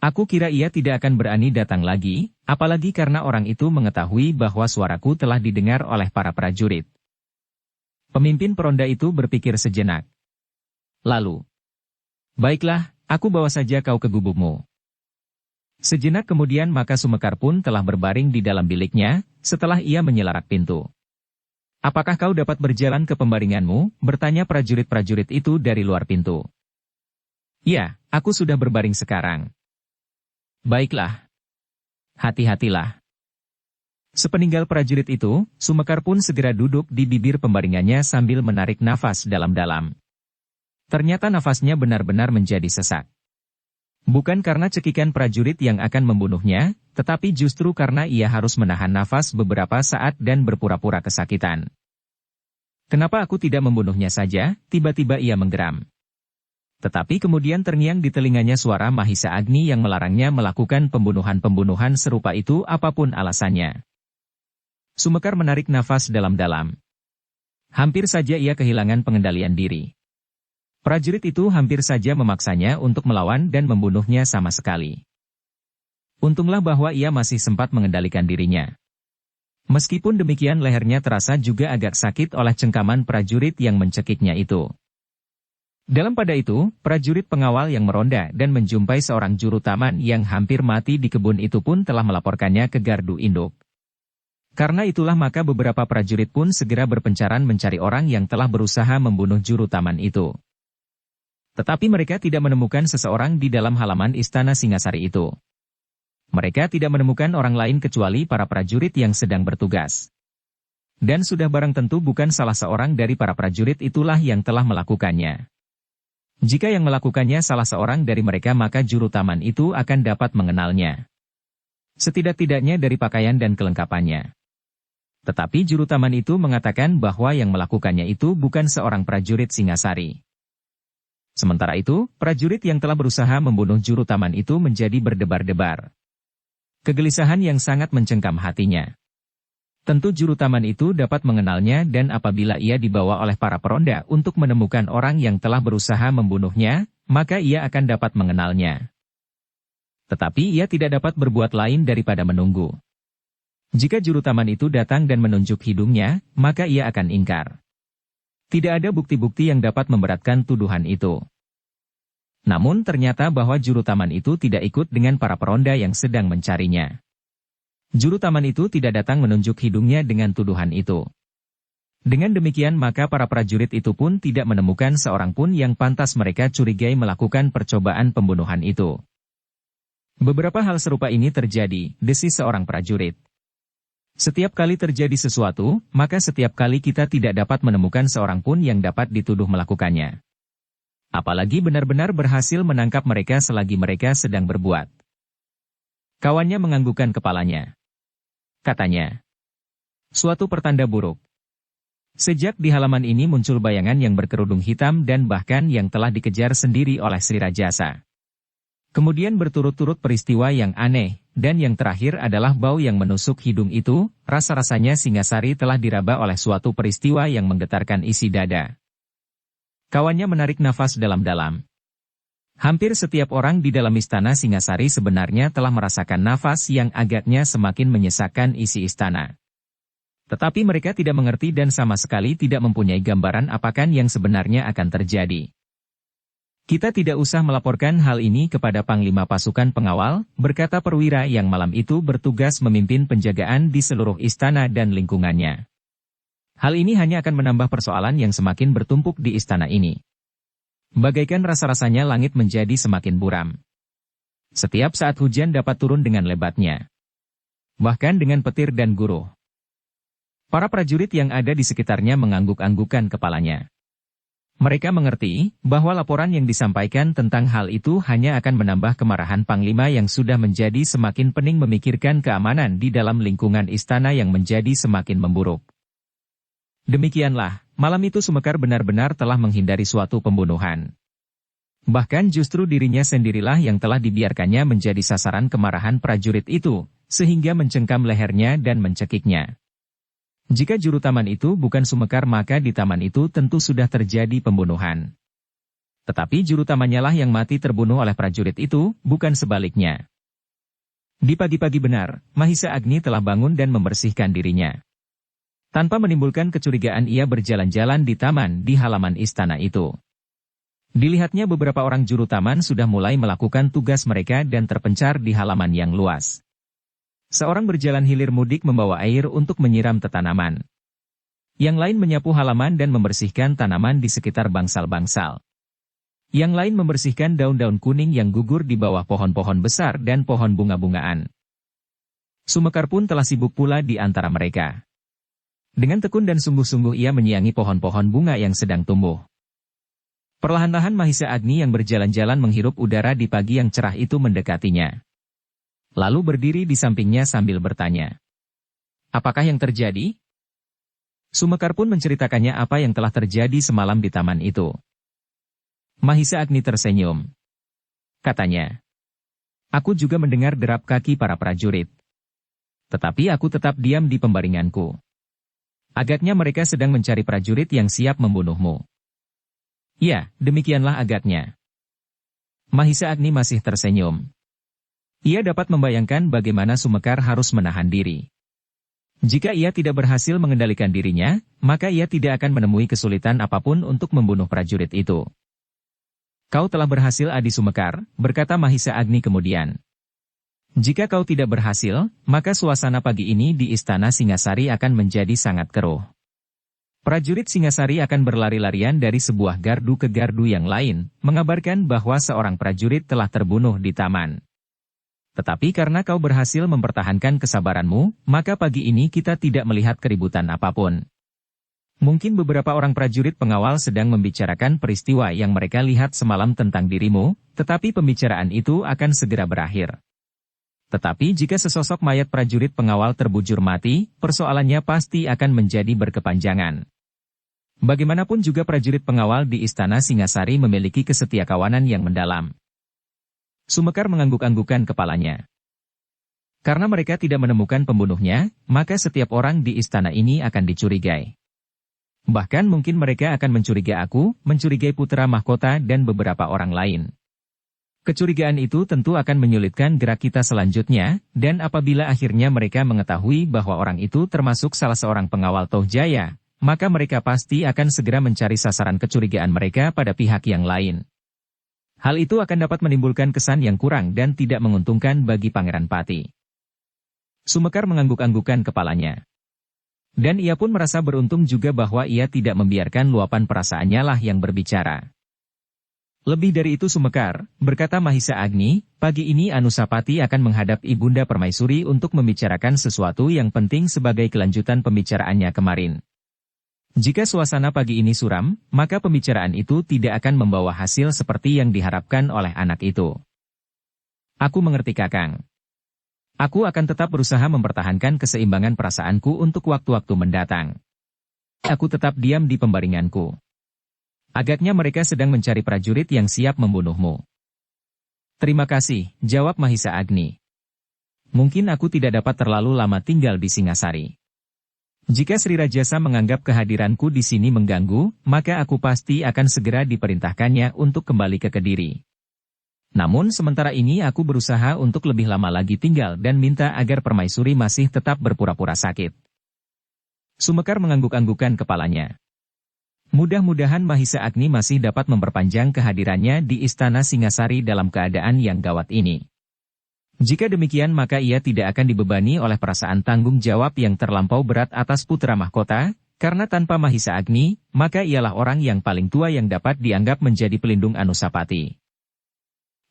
Aku kira ia tidak akan berani datang lagi, apalagi karena orang itu mengetahui bahwa suaraku telah didengar oleh para prajurit. Pemimpin peronda itu berpikir sejenak. Lalu, baiklah, aku bawa saja kau ke gubukmu. Sejenak kemudian maka Sumekar pun telah berbaring di dalam biliknya, setelah ia menyelarak pintu. Apakah kau dapat berjalan ke pembaringanmu? Bertanya prajurit-prajurit itu dari luar pintu. Ya, aku sudah berbaring sekarang. Baiklah. Hati-hatilah. Sepeninggal prajurit itu, Sumekar pun segera duduk di bibir pembaringannya sambil menarik nafas dalam-dalam. Ternyata nafasnya benar-benar menjadi sesak. Bukan karena cekikan prajurit yang akan membunuhnya, tetapi justru karena ia harus menahan nafas beberapa saat dan berpura-pura kesakitan. Kenapa aku tidak membunuhnya saja? Tiba-tiba ia menggeram. Tetapi kemudian terngiang di telinganya suara Mahisa Agni yang melarangnya melakukan pembunuhan-pembunuhan serupa itu apapun alasannya. Sumekar menarik nafas dalam-dalam. Hampir saja ia kehilangan pengendalian diri. Prajurit itu hampir saja memaksanya untuk melawan dan membunuhnya sama sekali. Untunglah bahwa ia masih sempat mengendalikan dirinya. Meskipun demikian lehernya terasa juga agak sakit oleh cengkaman prajurit yang mencekiknya itu. Dalam pada itu, prajurit pengawal yang meronda dan menjumpai seorang juru taman yang hampir mati di kebun itu pun telah melaporkannya ke gardu induk. Karena itulah maka beberapa prajurit pun segera berpencaran mencari orang yang telah berusaha membunuh juru taman itu. Tetapi mereka tidak menemukan seseorang di dalam halaman istana Singasari itu. Mereka tidak menemukan orang lain kecuali para prajurit yang sedang bertugas. Dan sudah barang tentu bukan salah seorang dari para prajurit itulah yang telah melakukannya. Jika yang melakukannya salah seorang dari mereka maka juru taman itu akan dapat mengenalnya. Setidak-tidaknya dari pakaian dan kelengkapannya. Tetapi juru taman itu mengatakan bahwa yang melakukannya itu bukan seorang prajurit Singasari. Sementara itu, prajurit yang telah berusaha membunuh juru taman itu menjadi berdebar-debar. Kegelisahan yang sangat mencengkam hatinya. Tentu juru taman itu dapat mengenalnya dan apabila ia dibawa oleh para peronda untuk menemukan orang yang telah berusaha membunuhnya, maka ia akan dapat mengenalnya. Tetapi ia tidak dapat berbuat lain daripada menunggu. Jika juru taman itu datang dan menunjuk hidungnya, maka ia akan ingkar. Tidak ada bukti-bukti yang dapat memberatkan tuduhan itu. Namun ternyata bahwa juru taman itu tidak ikut dengan para peronda yang sedang mencarinya. Juru taman itu tidak datang menunjuk hidungnya dengan tuduhan itu. Dengan demikian maka para prajurit itu pun tidak menemukan seorang pun yang pantas mereka curigai melakukan percobaan pembunuhan itu. Beberapa hal serupa ini terjadi, desis seorang prajurit. Setiap kali terjadi sesuatu, maka setiap kali kita tidak dapat menemukan seorang pun yang dapat dituduh melakukannya. Apalagi benar-benar berhasil menangkap mereka selagi mereka sedang berbuat. Kawannya menganggukkan kepalanya. Katanya, suatu pertanda buruk. Sejak di halaman ini muncul bayangan yang berkerudung hitam dan bahkan yang telah dikejar sendiri oleh Sri Rajasa. Kemudian berturut-turut peristiwa yang aneh, dan yang terakhir adalah bau yang menusuk hidung itu, rasa-rasanya Singasari telah diraba oleh suatu peristiwa yang menggetarkan isi dada. Kawannya menarik nafas dalam-dalam. Hampir setiap orang di dalam istana Singasari sebenarnya telah merasakan nafas yang agaknya semakin menyesakkan isi istana. Tetapi mereka tidak mengerti dan sama sekali tidak mempunyai gambaran apakan yang sebenarnya akan terjadi. Kita tidak usah melaporkan hal ini kepada Panglima Pasukan Pengawal, berkata perwira yang malam itu bertugas memimpin penjagaan di seluruh istana dan lingkungannya. Hal ini hanya akan menambah persoalan yang semakin bertumpuk di istana ini. Bagaikan rasa-rasanya langit menjadi semakin buram. Setiap saat hujan dapat turun dengan lebatnya. Bahkan dengan petir dan guruh. Para prajurit yang ada di sekitarnya mengangguk-anggukan kepalanya. Mereka mengerti bahwa laporan yang disampaikan tentang hal itu hanya akan menambah kemarahan Panglima yang sudah menjadi semakin pening memikirkan keamanan di dalam lingkungan istana yang menjadi semakin memburuk. Demikianlah, malam itu Sumekar benar-benar telah menghindari suatu pembunuhan. Bahkan justru dirinya sendirilah yang telah dibiarkannya menjadi sasaran kemarahan prajurit itu, sehingga mencengkam lehernya dan mencekiknya. Jika juru taman itu bukan Sumekar maka di taman itu tentu sudah terjadi pembunuhan. Tetapi juru tamannya lah yang mati terbunuh oleh prajurit itu, bukan sebaliknya. Di pagi-pagi benar, Mahisa Agni telah bangun dan membersihkan dirinya. Tanpa menimbulkan kecurigaan ia berjalan-jalan di taman di halaman istana itu. Dilihatnya beberapa orang juru taman sudah mulai melakukan tugas mereka dan terpencar di halaman yang luas. Seorang berjalan hilir mudik membawa air untuk menyiram tanaman. Yang lain menyapu halaman dan membersihkan tanaman di sekitar bangsal-bangsal. Yang lain membersihkan daun-daun kuning yang gugur di bawah pohon-pohon besar dan pohon bunga-bungaan. Sumekar pun telah sibuk pula di antara mereka. Dengan tekun dan sungguh-sungguh ia menyiangi pohon-pohon bunga yang sedang tumbuh. Perlahan-lahan Mahisa Agni yang berjalan-jalan menghirup udara di pagi yang cerah itu mendekatinya. Lalu berdiri di sampingnya sambil bertanya. Apakah yang terjadi? Sumekar pun menceritakannya apa yang telah terjadi semalam di taman itu. Mahisa Agni tersenyum. Katanya. Aku juga mendengar derap kaki para prajurit. Tetapi aku tetap diam di pembaringanku. Agaknya mereka sedang mencari prajurit yang siap membunuhmu. Ya, demikianlah agaknya. Mahisa Agni masih tersenyum. Ia dapat membayangkan bagaimana Sumekar harus menahan diri. Jika ia tidak berhasil mengendalikan dirinya, maka ia tidak akan menemui kesulitan apapun untuk membunuh prajurit itu. Kau telah berhasil Adi Sumekar, berkata Mahisa Agni kemudian. Jika kau tidak berhasil, maka suasana pagi ini di Istana Singasari akan menjadi sangat keruh. Prajurit Singasari akan berlari-larian dari sebuah gardu ke gardu yang lain, mengabarkan bahwa seorang prajurit telah terbunuh di taman. Tetapi karena kau berhasil mempertahankan kesabaranmu, maka pagi ini kita tidak melihat keributan apapun. Mungkin beberapa orang prajurit pengawal sedang membicarakan peristiwa yang mereka lihat semalam tentang dirimu, tetapi pembicaraan itu akan segera berakhir. Tetapi jika sesosok mayat prajurit pengawal terbujur mati, persoalannya pasti akan menjadi berkepanjangan. Bagaimanapun juga prajurit pengawal di Istana Singasari memiliki kesetiakawanan yang mendalam. Sumekar mengangguk-anggukan kepalanya. Karena mereka tidak menemukan pembunuhnya, maka setiap orang di istana ini akan dicurigai. Bahkan mungkin mereka akan mencurigai aku, mencurigai putra mahkota dan beberapa orang lain. Kecurigaan itu tentu akan menyulitkan gerak kita selanjutnya, dan apabila akhirnya mereka mengetahui bahwa orang itu termasuk salah seorang pengawal Tohjaya, maka mereka pasti akan segera mencari sasaran kecurigaan mereka pada pihak yang lain. Hal itu akan dapat menimbulkan kesan yang kurang dan tidak menguntungkan bagi Pangeran Pati. Sumekar mengangguk-anggukan kepalanya. Dan ia pun merasa beruntung juga bahwa ia tidak membiarkan luapan perasaannya lah yang berbicara. Lebih dari itu Sumekar, berkata Mahisa Agni, pagi ini Anusapati akan menghadap Ibunda Permaisuri untuk membicarakan sesuatu yang penting sebagai kelanjutan pembicaraannya kemarin. Jika suasana pagi ini suram, maka pembicaraan itu tidak akan membawa hasil seperti yang diharapkan oleh anak itu. Aku mengerti Kakang. Aku akan tetap berusaha mempertahankan keseimbangan perasaanku untuk waktu-waktu mendatang. Aku tetap diam di pembaringanku. Agaknya mereka sedang mencari prajurit yang siap membunuhmu. Terima kasih, jawab Mahisa Agni. Mungkin aku tidak dapat terlalu lama tinggal di Singasari. Jika Sri Rajasa menganggap kehadiranku di sini mengganggu, maka aku pasti akan segera diperintahkannya untuk kembali ke Kediri. Namun sementara ini aku berusaha untuk lebih lama lagi tinggal dan minta agar Permaisuri masih tetap berpura-pura sakit. Sumekar mengangguk-anggukan kepalanya. Mudah-mudahan Mahisa Agni masih dapat memperpanjang kehadirannya di Istana Singasari dalam keadaan yang gawat ini. Jika demikian maka ia tidak akan dibebani oleh perasaan tanggung jawab yang terlampau berat atas putra mahkota, karena tanpa Mahisa Agni, maka ialah orang yang paling tua yang dapat dianggap menjadi pelindung Anusapati.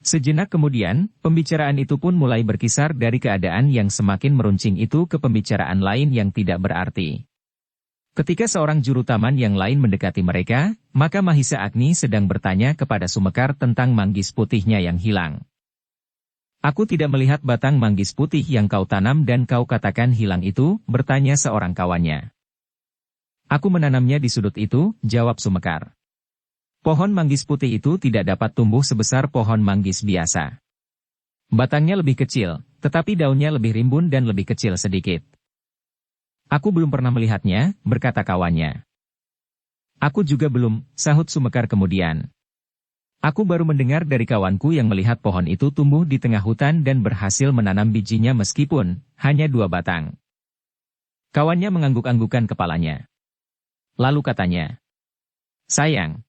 Sejenak kemudian, pembicaraan itu pun mulai berkisar dari keadaan yang semakin meruncing itu ke pembicaraan lain yang tidak berarti. Ketika seorang juru taman yang lain mendekati mereka, maka Mahisa Agni sedang bertanya kepada Sumekar tentang manggis putihnya yang hilang. Aku tidak melihat batang manggis putih yang kau tanam dan kau katakan hilang itu, bertanya seorang kawannya. Aku menanamnya di sudut itu, jawab Sumekar. Pohon manggis putih itu tidak dapat tumbuh sebesar pohon manggis biasa. Batangnya lebih kecil, tetapi daunnya lebih rimbun dan lebih kecil sedikit. Aku belum pernah melihatnya, berkata kawannya. Aku juga belum, sahut Sumekar kemudian. Aku baru mendengar dari kawanku yang melihat pohon itu tumbuh di tengah hutan dan berhasil menanam bijinya meskipun hanya 2 batang. Kawannya mengangguk-anggukan kepalanya. Lalu katanya, sayang.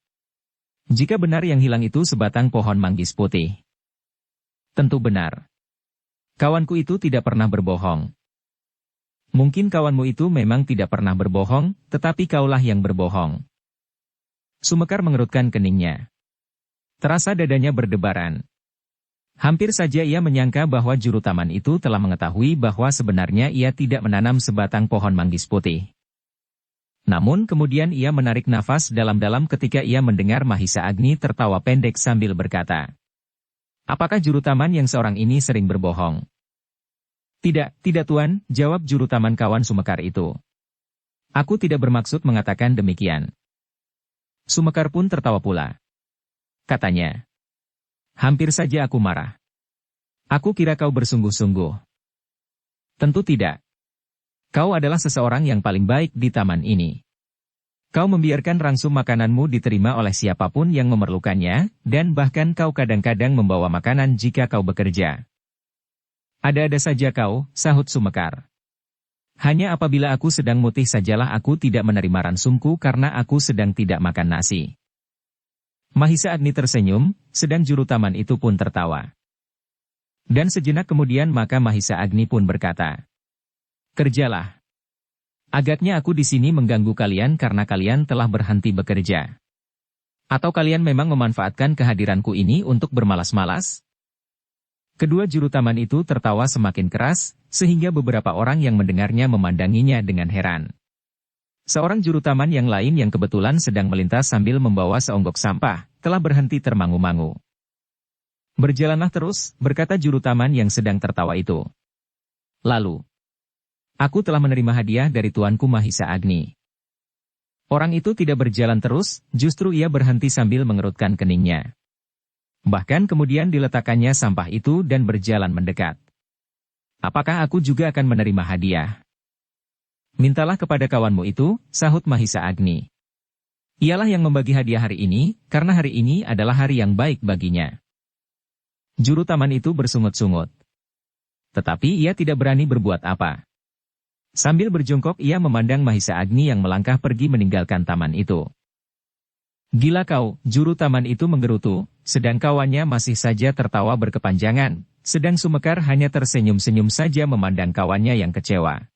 Jika benar yang hilang itu sebatang pohon manggis putih. Tentu benar. Kawanku itu tidak pernah berbohong. Mungkin kawanmu itu memang tidak pernah berbohong, tetapi kaulah yang berbohong. Sumekar mengerutkan keningnya. Terasa dadanya berdebaran. Hampir saja ia menyangka bahwa juru taman itu telah mengetahui bahwa sebenarnya ia tidak menanam sebatang pohon manggis putih. Namun kemudian ia menarik nafas dalam-dalam ketika ia mendengar Mahisa Agni tertawa pendek sambil berkata, apakah juru taman yang seorang ini sering berbohong? Tidak tuan, jawab juru taman kawan Sumekar itu. Aku tidak bermaksud mengatakan demikian. Sumekar pun tertawa pula. Katanya, hampir saja aku marah. Aku kira kau bersungguh-sungguh. Tentu tidak. Kau adalah seseorang yang paling baik di taman ini. Kau membiarkan rangsum makananmu diterima oleh siapapun yang memerlukannya, dan bahkan kau kadang-kadang membawa makanan jika kau bekerja. Ada-ada saja kau, sahut Sumekar. Hanya apabila aku sedang mutih sajalah aku tidak menerima ransumku karena aku sedang tidak makan nasi. Mahisa Agni tersenyum, sedang juru taman itu pun tertawa. Dan sejenak kemudian maka Mahisa Agni pun berkata, kerjalah. Agaknya aku di sini mengganggu kalian karena kalian telah berhenti bekerja. Atau kalian memang memanfaatkan kehadiranku ini untuk bermalas-malas? Kedua juru taman itu tertawa semakin keras, sehingga beberapa orang yang mendengarnya memandanginya dengan heran. Seorang juru taman yang lain yang kebetulan sedang melintas sambil membawa seonggok sampah, telah berhenti termangu-mangu. Berjalanlah terus, berkata juru taman yang sedang tertawa itu. Lalu, aku telah menerima hadiah dari tuanku Mahisa Agni. Orang itu tidak berjalan terus, justru ia berhenti sambil mengerutkan keningnya. Bahkan kemudian diletakkannya sampah itu dan berjalan mendekat. Apakah aku juga akan menerima hadiah? Mintalah kepada kawanmu itu, sahut Mahisa Agni. Ialah yang membagi hadiah hari ini, karena hari ini adalah hari yang baik baginya. Juru taman itu bersungut-sungut. Tetapi ia tidak berani berbuat apa. Sambil berjongkok ia memandang Mahisa Agni yang melangkah pergi meninggalkan taman itu. Gila kau, juru taman itu menggerutu, sedang kawannya masih saja tertawa berkepanjangan, sedang Sumekar hanya tersenyum-senyum saja memandang kawannya yang kecewa.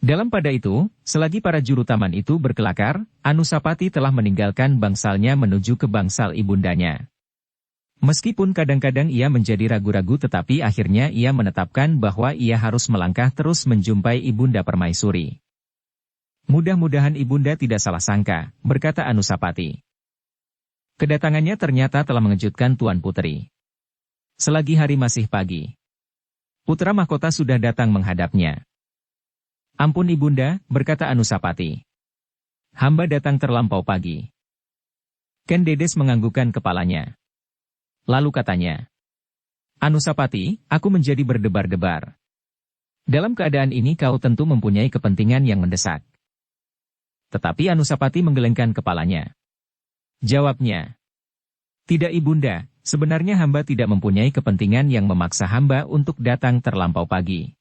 Dalam pada itu, selagi para juru taman itu berkelakar, Anusapati telah meninggalkan bangsalnya menuju ke bangsal ibundanya. Meskipun kadang-kadang ia menjadi ragu-ragu tetapi akhirnya ia menetapkan bahwa ia harus melangkah terus menjumpai Ibunda Permaisuri. Mudah-mudahan Ibunda tidak salah sangka, berkata Anusapati. Kedatangannya ternyata telah mengejutkan Tuan Putri. Selagi hari masih pagi, putra mahkota sudah datang menghadapnya. Ampun Ibunda, berkata Anusapati. Hamba datang terlampau pagi. Ken Dedes menganggukkan kepalanya. Lalu katanya, Anusapati, aku menjadi berdebar-debar. Dalam keadaan ini kau tentu mempunyai kepentingan yang mendesak. Tetapi Anusapati menggelengkan kepalanya. Jawabnya, tidak Ibunda, sebenarnya hamba tidak mempunyai kepentingan yang memaksa hamba untuk datang terlampau pagi.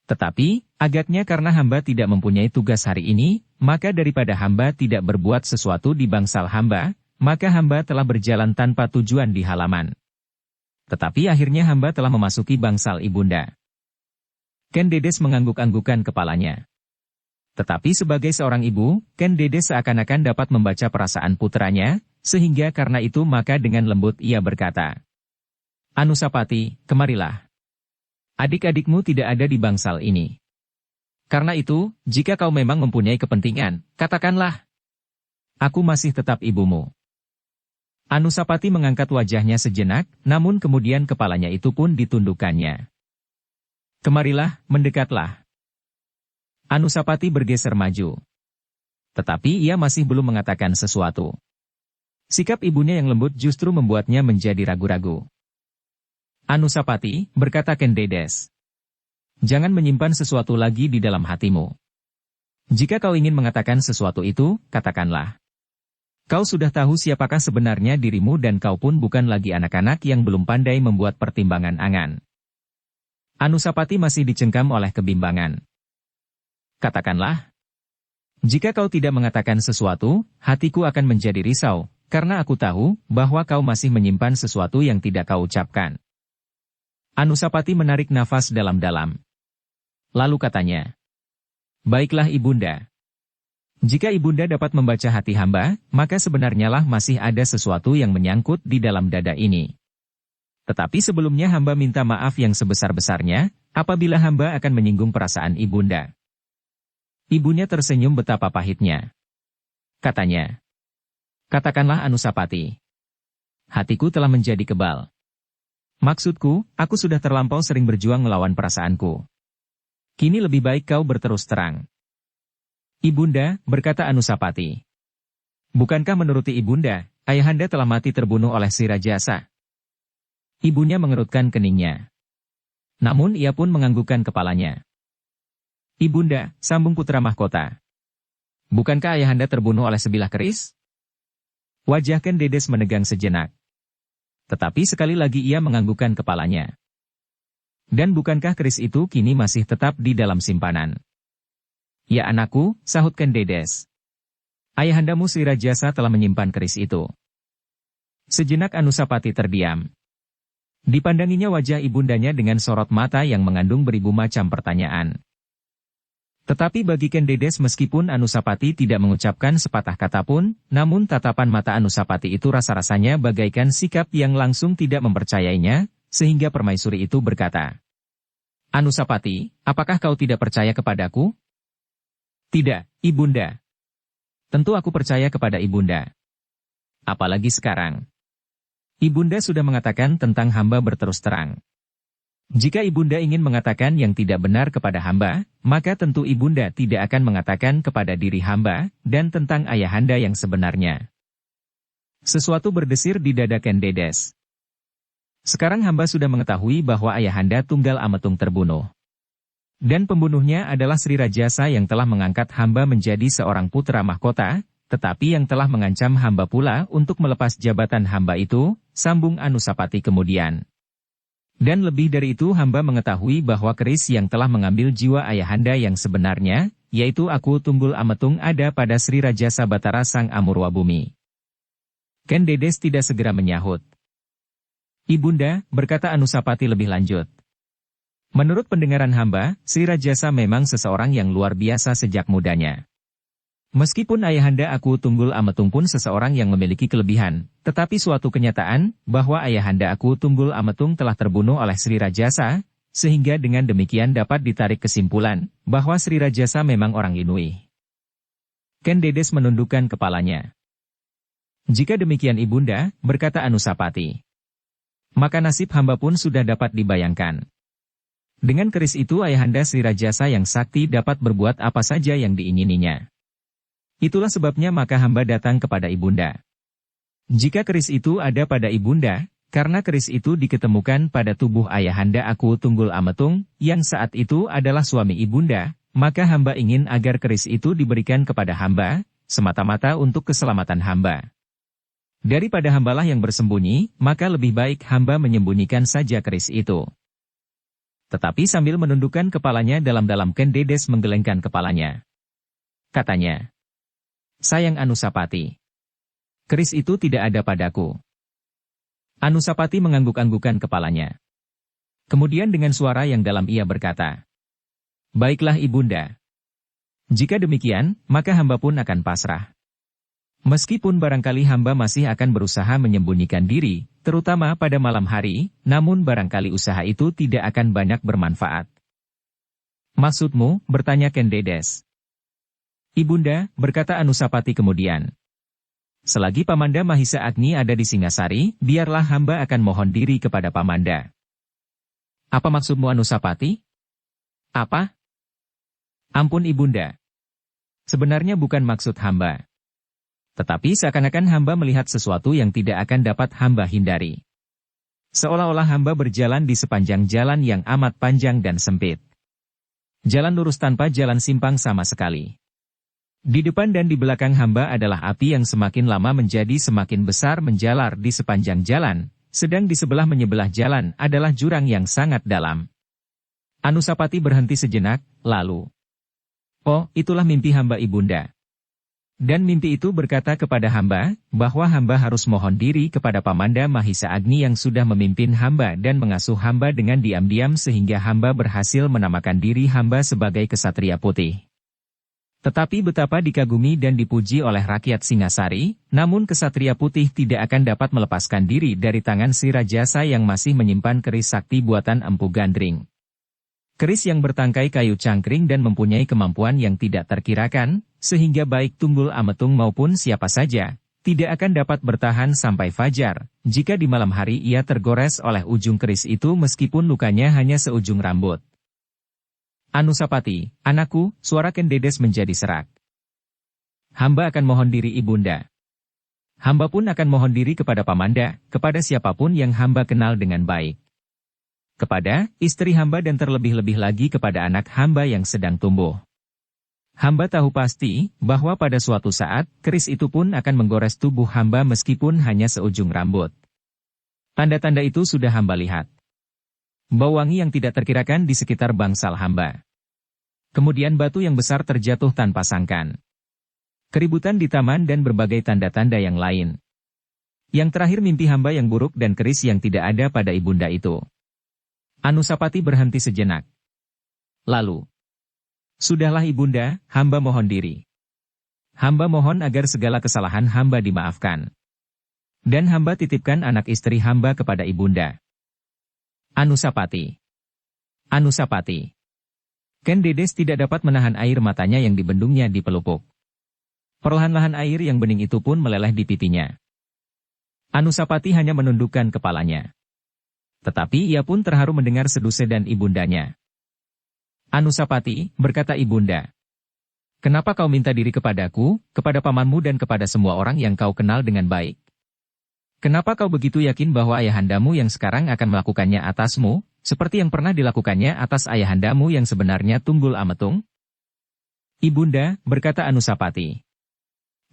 Tetapi, agaknya karena hamba tidak mempunyai tugas hari ini, maka daripada hamba tidak berbuat sesuatu di bangsal hamba, maka hamba telah berjalan tanpa tujuan di halaman. Tetapi akhirnya hamba telah memasuki bangsal Ibunda. Ken Dedes mengangguk-anggukan kepalanya. Tetapi sebagai seorang ibu, Ken Dedes seakan-akan dapat membaca perasaan putranya, sehingga karena itu maka dengan lembut ia berkata, Anusapati, kemarilah. Adik-adikmu tidak ada di bangsal ini. Karena itu, jika kau memang mempunyai kepentingan, katakanlah. Aku masih tetap ibumu. Anusapati mengangkat wajahnya sejenak, namun kemudian kepalanya itu pun ditundukkannya. Kemarilah, mendekatlah. Anusapati bergeser maju. Tetapi ia masih belum mengatakan sesuatu. Sikap ibunya yang lembut justru membuatnya menjadi ragu-ragu. Anusapati, berkata Ken Dedes. Jangan menyimpan sesuatu lagi di dalam hatimu. Jika kau ingin mengatakan sesuatu itu, katakanlah. Kau sudah tahu siapakah sebenarnya dirimu dan kau pun bukan lagi anak-anak yang belum pandai membuat pertimbangan angan. Anusapati masih dicengkam oleh kebimbangan. Katakanlah. Jika kau tidak mengatakan sesuatu, hatiku akan menjadi risau, karena aku tahu bahwa kau masih menyimpan sesuatu yang tidak kau ucapkan. Anusapati menarik nafas dalam-dalam. Lalu katanya, baiklah ibunda. Jika ibunda dapat membaca hati hamba, maka sebenarnya lah masih ada sesuatu yang menyangkut di dalam dada ini. Tetapi sebelumnya hamba minta maaf yang sebesar-besarnya, apabila hamba akan menyinggung perasaan ibunda. Ibunya tersenyum betapa pahitnya. Katanya, katakanlah Anusapati. Hatiku telah menjadi kebal. Maksudku, aku sudah terlampau sering berjuang melawan perasaanku. Kini lebih baik kau berterus terang. Ibunda, berkata Anusapati. Bukankah menuruti ibunda, ayahanda telah mati terbunuh oleh si Rajasa? Ibunya mengerutkan keningnya. Namun ia pun menganggukkan kepalanya. Ibunda, sambung putra mahkota. Bukankah ayahanda terbunuh oleh sebilah keris? Wajah Ken Dedes menegang sejenak. Tetapi sekali lagi ia menganggukkan kepalanya. Dan bukankah keris itu kini masih tetap di dalam simpanan? Ya anakku, sahut Ken Dedes. Ayahandamu Sri Rajasa telah menyimpan keris itu. Sejenak Anusapati terdiam. Dipandanginya wajah ibundanya dengan sorot mata yang mengandung beribu macam pertanyaan. Tetapi bagi Ken Dedes meskipun Anusapati tidak mengucapkan sepatah kata pun, namun tatapan mata Anusapati itu rasa-rasanya bagaikan sikap yang langsung tidak mempercayainya, sehingga permaisuri itu berkata, Anusapati, apakah kau tidak percaya kepadaku? Tidak, ibunda. Tentu aku percaya kepada ibunda. Apalagi sekarang. Ibunda sudah mengatakan tentang hamba berterus terang. Jika ibunda ingin mengatakan yang tidak benar kepada hamba, maka tentu ibunda tidak akan mengatakan kepada diri hamba, dan tentang ayahanda yang sebenarnya. Sesuatu berdesir di dada Ken Dedes. Sekarang hamba sudah mengetahui bahwa ayahanda Tunggal Ametung terbunuh. Dan pembunuhnya adalah Sri Rajasa yang telah mengangkat hamba menjadi seorang putra mahkota, tetapi yang telah mengancam hamba pula untuk melepas jabatan hamba itu, sambung Anusapati kemudian. Dan lebih dari itu hamba mengetahui bahwa keris yang telah mengambil jiwa ayahanda yang sebenarnya, yaitu aku Tunggul Ametung ada pada Sri Rajasa Batara Sang Amurwa Bumi. Ken Dedes tidak segera menyahut. Ibunda, berkata Anusapati lebih lanjut. Menurut pendengaran hamba, Sri Rajasa memang seseorang yang luar biasa sejak mudanya. Meskipun ayahanda aku Tunggul Ametung pun seseorang yang memiliki kelebihan, tetapi suatu kenyataan, bahwa ayahanda aku Tunggul Ametung telah terbunuh oleh Sri Rajasa, sehingga dengan demikian dapat ditarik kesimpulan, bahwa Sri Rajasa memang orang Inui. Ken Dedes menundukkan kepalanya. Jika demikian ibunda, berkata Anusapati. Maka nasib hamba pun sudah dapat dibayangkan. Dengan keris itu ayahanda Sri Rajasa yang sakti dapat berbuat apa saja yang diingininya. Itulah sebabnya maka hamba datang kepada ibunda. Jika keris itu ada pada ibunda, karena keris itu diketemukan pada tubuh ayahanda aku Tunggul Ametung, yang saat itu adalah suami ibunda, maka hamba ingin agar keris itu diberikan kepada hamba, semata-mata untuk keselamatan hamba. Daripada hambalah yang bersembunyi, maka lebih baik hamba menyembunyikan saja keris itu. Tetapi sambil menundukkan kepalanya dalam-dalam Ken Dedes menggelengkan kepalanya. Katanya, sayang Anusapati. Keris itu tidak ada padaku. Anusapati mengangguk-anggukan kepalanya. Kemudian dengan suara yang dalam ia berkata, baiklah ibunda. Jika demikian, maka hamba pun akan pasrah. Meskipun barangkali hamba masih akan berusaha menyembunyikan diri, terutama pada malam hari, namun barangkali usaha itu tidak akan banyak bermanfaat. Maksudmu, bertanya Kendedes. Ibunda, berkata Anusapati kemudian. Selagi Pamanda Mahisa Agni ada di Singasari, biarlah hamba akan mohon diri kepada Pamanda. Apa maksudmu Anusapati? Apa? Ampun Ibunda. Sebenarnya bukan maksud hamba. Tetapi seakan-akan hamba melihat sesuatu yang tidak akan dapat hamba hindari. Seolah-olah hamba berjalan di sepanjang jalan yang amat panjang dan sempit. Jalan lurus tanpa jalan simpang sama sekali. Di depan dan di belakang hamba adalah api yang semakin lama menjadi semakin besar menjalar di sepanjang jalan, sedang di sebelah menyebelah jalan adalah jurang yang sangat dalam. Anusapati berhenti sejenak, lalu. Oh, itulah mimpi hamba Ibunda. Dan mimpi itu berkata kepada hamba, bahwa hamba harus mohon diri kepada Pamanda Mahisa Agni yang sudah memimpin hamba dan mengasuh hamba dengan diam-diam sehingga hamba berhasil menamakan diri hamba sebagai Kesatria Putih. Tetapi betapa dikagumi dan dipuji oleh rakyat Singasari, namun Kesatria Putih tidak akan dapat melepaskan diri dari tangan Sri Rajasa yang masih menyimpan keris sakti buatan Empu Gandring. Keris yang bertangkai kayu cangkring dan mempunyai kemampuan yang tidak terkirakan, sehingga baik Tunggul Ametung maupun siapa saja, tidak akan dapat bertahan sampai fajar, jika di malam hari ia tergores oleh ujung keris itu meskipun lukanya hanya seujung rambut. Anusapati, anakku, suara Kendedes menjadi serak. Hamba akan mohon diri Ibunda. Hamba pun akan mohon diri kepada Pamanda, kepada siapapun yang hamba kenal dengan baik. Kepada istri hamba dan terlebih-lebih lagi kepada anak hamba yang sedang tumbuh. Hamba tahu pasti, bahwa pada suatu saat, keris itu pun akan menggores tubuh hamba meskipun hanya seujung rambut. Tanda-tanda itu sudah hamba lihat. Bau wangi yang tidak terkirakan di sekitar bangsal hamba. Kemudian batu yang besar terjatuh tanpa sangkan. Keributan di taman dan berbagai tanda-tanda yang lain. Yang terakhir mimpi hamba yang buruk dan keris yang tidak ada pada Ibunda itu. Anusapati berhenti sejenak. Lalu. Sudahlah Ibunda, hamba mohon diri. Hamba mohon agar segala kesalahan hamba dimaafkan. Dan hamba titipkan anak istri hamba kepada Ibunda. Anusapati. Anusapati. Kendedes tidak dapat menahan air matanya yang dibendungnya di pelupuk. Perlahan-lahan air yang bening itu pun meleleh di pipinya. Anusapati hanya menundukkan kepalanya. Tetapi ia pun terharu mendengar sedusedan ibundanya. Anusapati, berkata Ibunda. Kenapa kau minta diri kepadaku, kepada pamanmu dan kepada semua orang yang kau kenal dengan baik? Kenapa kau begitu yakin bahwa ayahandamu yang sekarang akan melakukannya atasmu, seperti yang pernah dilakukannya atas ayahandamu yang sebenarnya Tunggul Ametung? Ibunda, berkata Anusapati.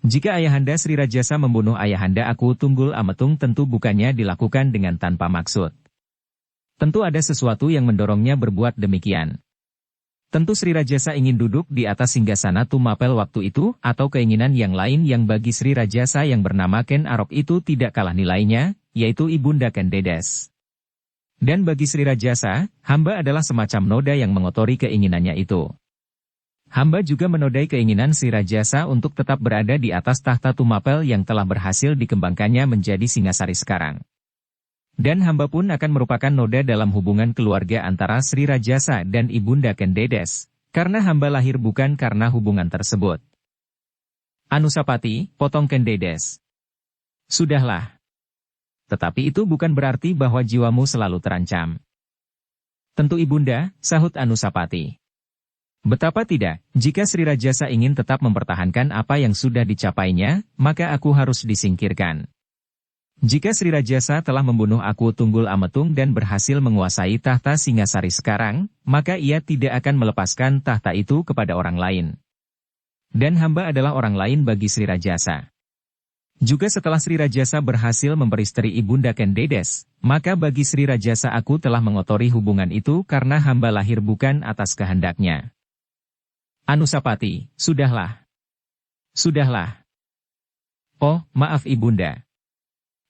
Jika ayahanda Sri Rajasa membunuh ayahanda aku Tunggul Ametung tentu bukannya dilakukan dengan tanpa maksud. Tentu ada sesuatu yang mendorongnya berbuat demikian. Tentu Sri Rajasa ingin duduk di atas singgasana Tumapel waktu itu, atau keinginan yang lain yang bagi Sri Rajasa yang bernama Ken Arok itu tidak kalah nilainya, yaitu Ibunda Kendedes. Dan bagi Sri Rajasa, hamba adalah semacam noda yang mengotori keinginannya itu. Hamba juga menodai keinginan Sri Rajasa untuk tetap berada di atas tahta Tumapel yang telah berhasil dikembangkannya menjadi Singasari sekarang. Dan hamba pun akan merupakan noda dalam hubungan keluarga antara Sri Rajasa dan Ibunda Kendedes, karena hamba lahir bukan karena hubungan tersebut. Anusapati, potong Kendedes. Sudahlah. Tetapi itu bukan berarti bahwa jiwamu selalu terancam. Tentu Ibunda, sahut Anusapati. Betapa tidak, jika Sri Rajasa ingin tetap mempertahankan apa yang sudah dicapainya, maka aku harus disingkirkan. Jika Sri Rajasa telah membunuh aku Tunggul Ametung dan berhasil menguasai tahta Singasari sekarang, maka ia tidak akan melepaskan tahta itu kepada orang lain. Dan hamba adalah orang lain bagi Sri Rajasa. Juga setelah Sri Rajasa berhasil memperistri Ibunda Kendedes, maka bagi Sri Rajasa aku telah mengotori hubungan itu karena hamba lahir bukan atas kehendaknya. Anusapati, sudahlah. Sudahlah. Oh, maaf Ibunda.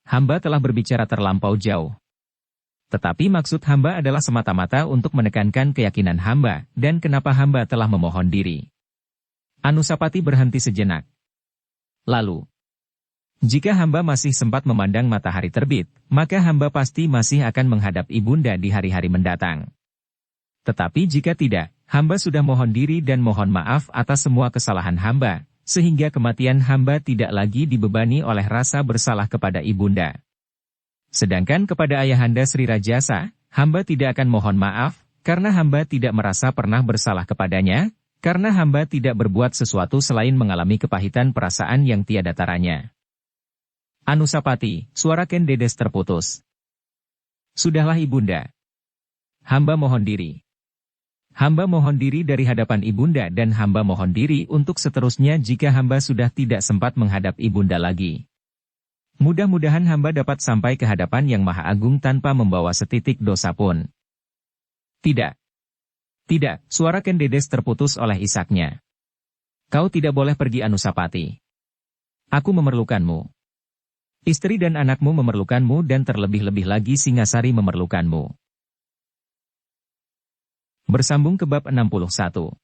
Hamba telah berbicara terlampau jauh. Tetapi maksud hamba adalah semata-mata untuk menekankan keyakinan hamba, dan kenapa hamba telah memohon diri. Anusapati berhenti sejenak. Lalu, jika hamba masih sempat memandang matahari terbit, maka hamba pasti masih akan menghadap Ibunda di hari-hari mendatang. Tetapi jika tidak, hamba sudah mohon diri dan mohon maaf atas semua kesalahan hamba, sehingga kematian hamba tidak lagi dibebani oleh rasa bersalah kepada ibunda. Sedangkan kepada ayahanda Sri Rajasa, hamba tidak akan mohon maaf, karena hamba tidak merasa pernah bersalah kepadanya, karena hamba tidak berbuat sesuatu selain mengalami kepahitan perasaan yang tiada taranya. Anusapati, suara Ken Dedes terputus. Sudahlah ibunda. Hamba mohon diri. Hamba mohon diri dari hadapan ibunda dan hamba mohon diri untuk seterusnya jika hamba sudah tidak sempat menghadap ibunda lagi. Mudah-mudahan hamba dapat sampai ke hadapan Yang Maha Agung tanpa membawa setitik dosa pun. Tidak. Tidak, suara Ken Dedes terputus oleh isaknya. Kau tidak boleh pergi Anusapati. Aku memerlukanmu. Istri dan anakmu memerlukanmu dan terlebih-lebih lagi Singasari memerlukanmu. Bersambung ke bab 61.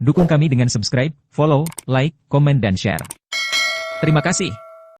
Dukung kami dengan subscribe, follow, like, komen dan share. Terima kasih.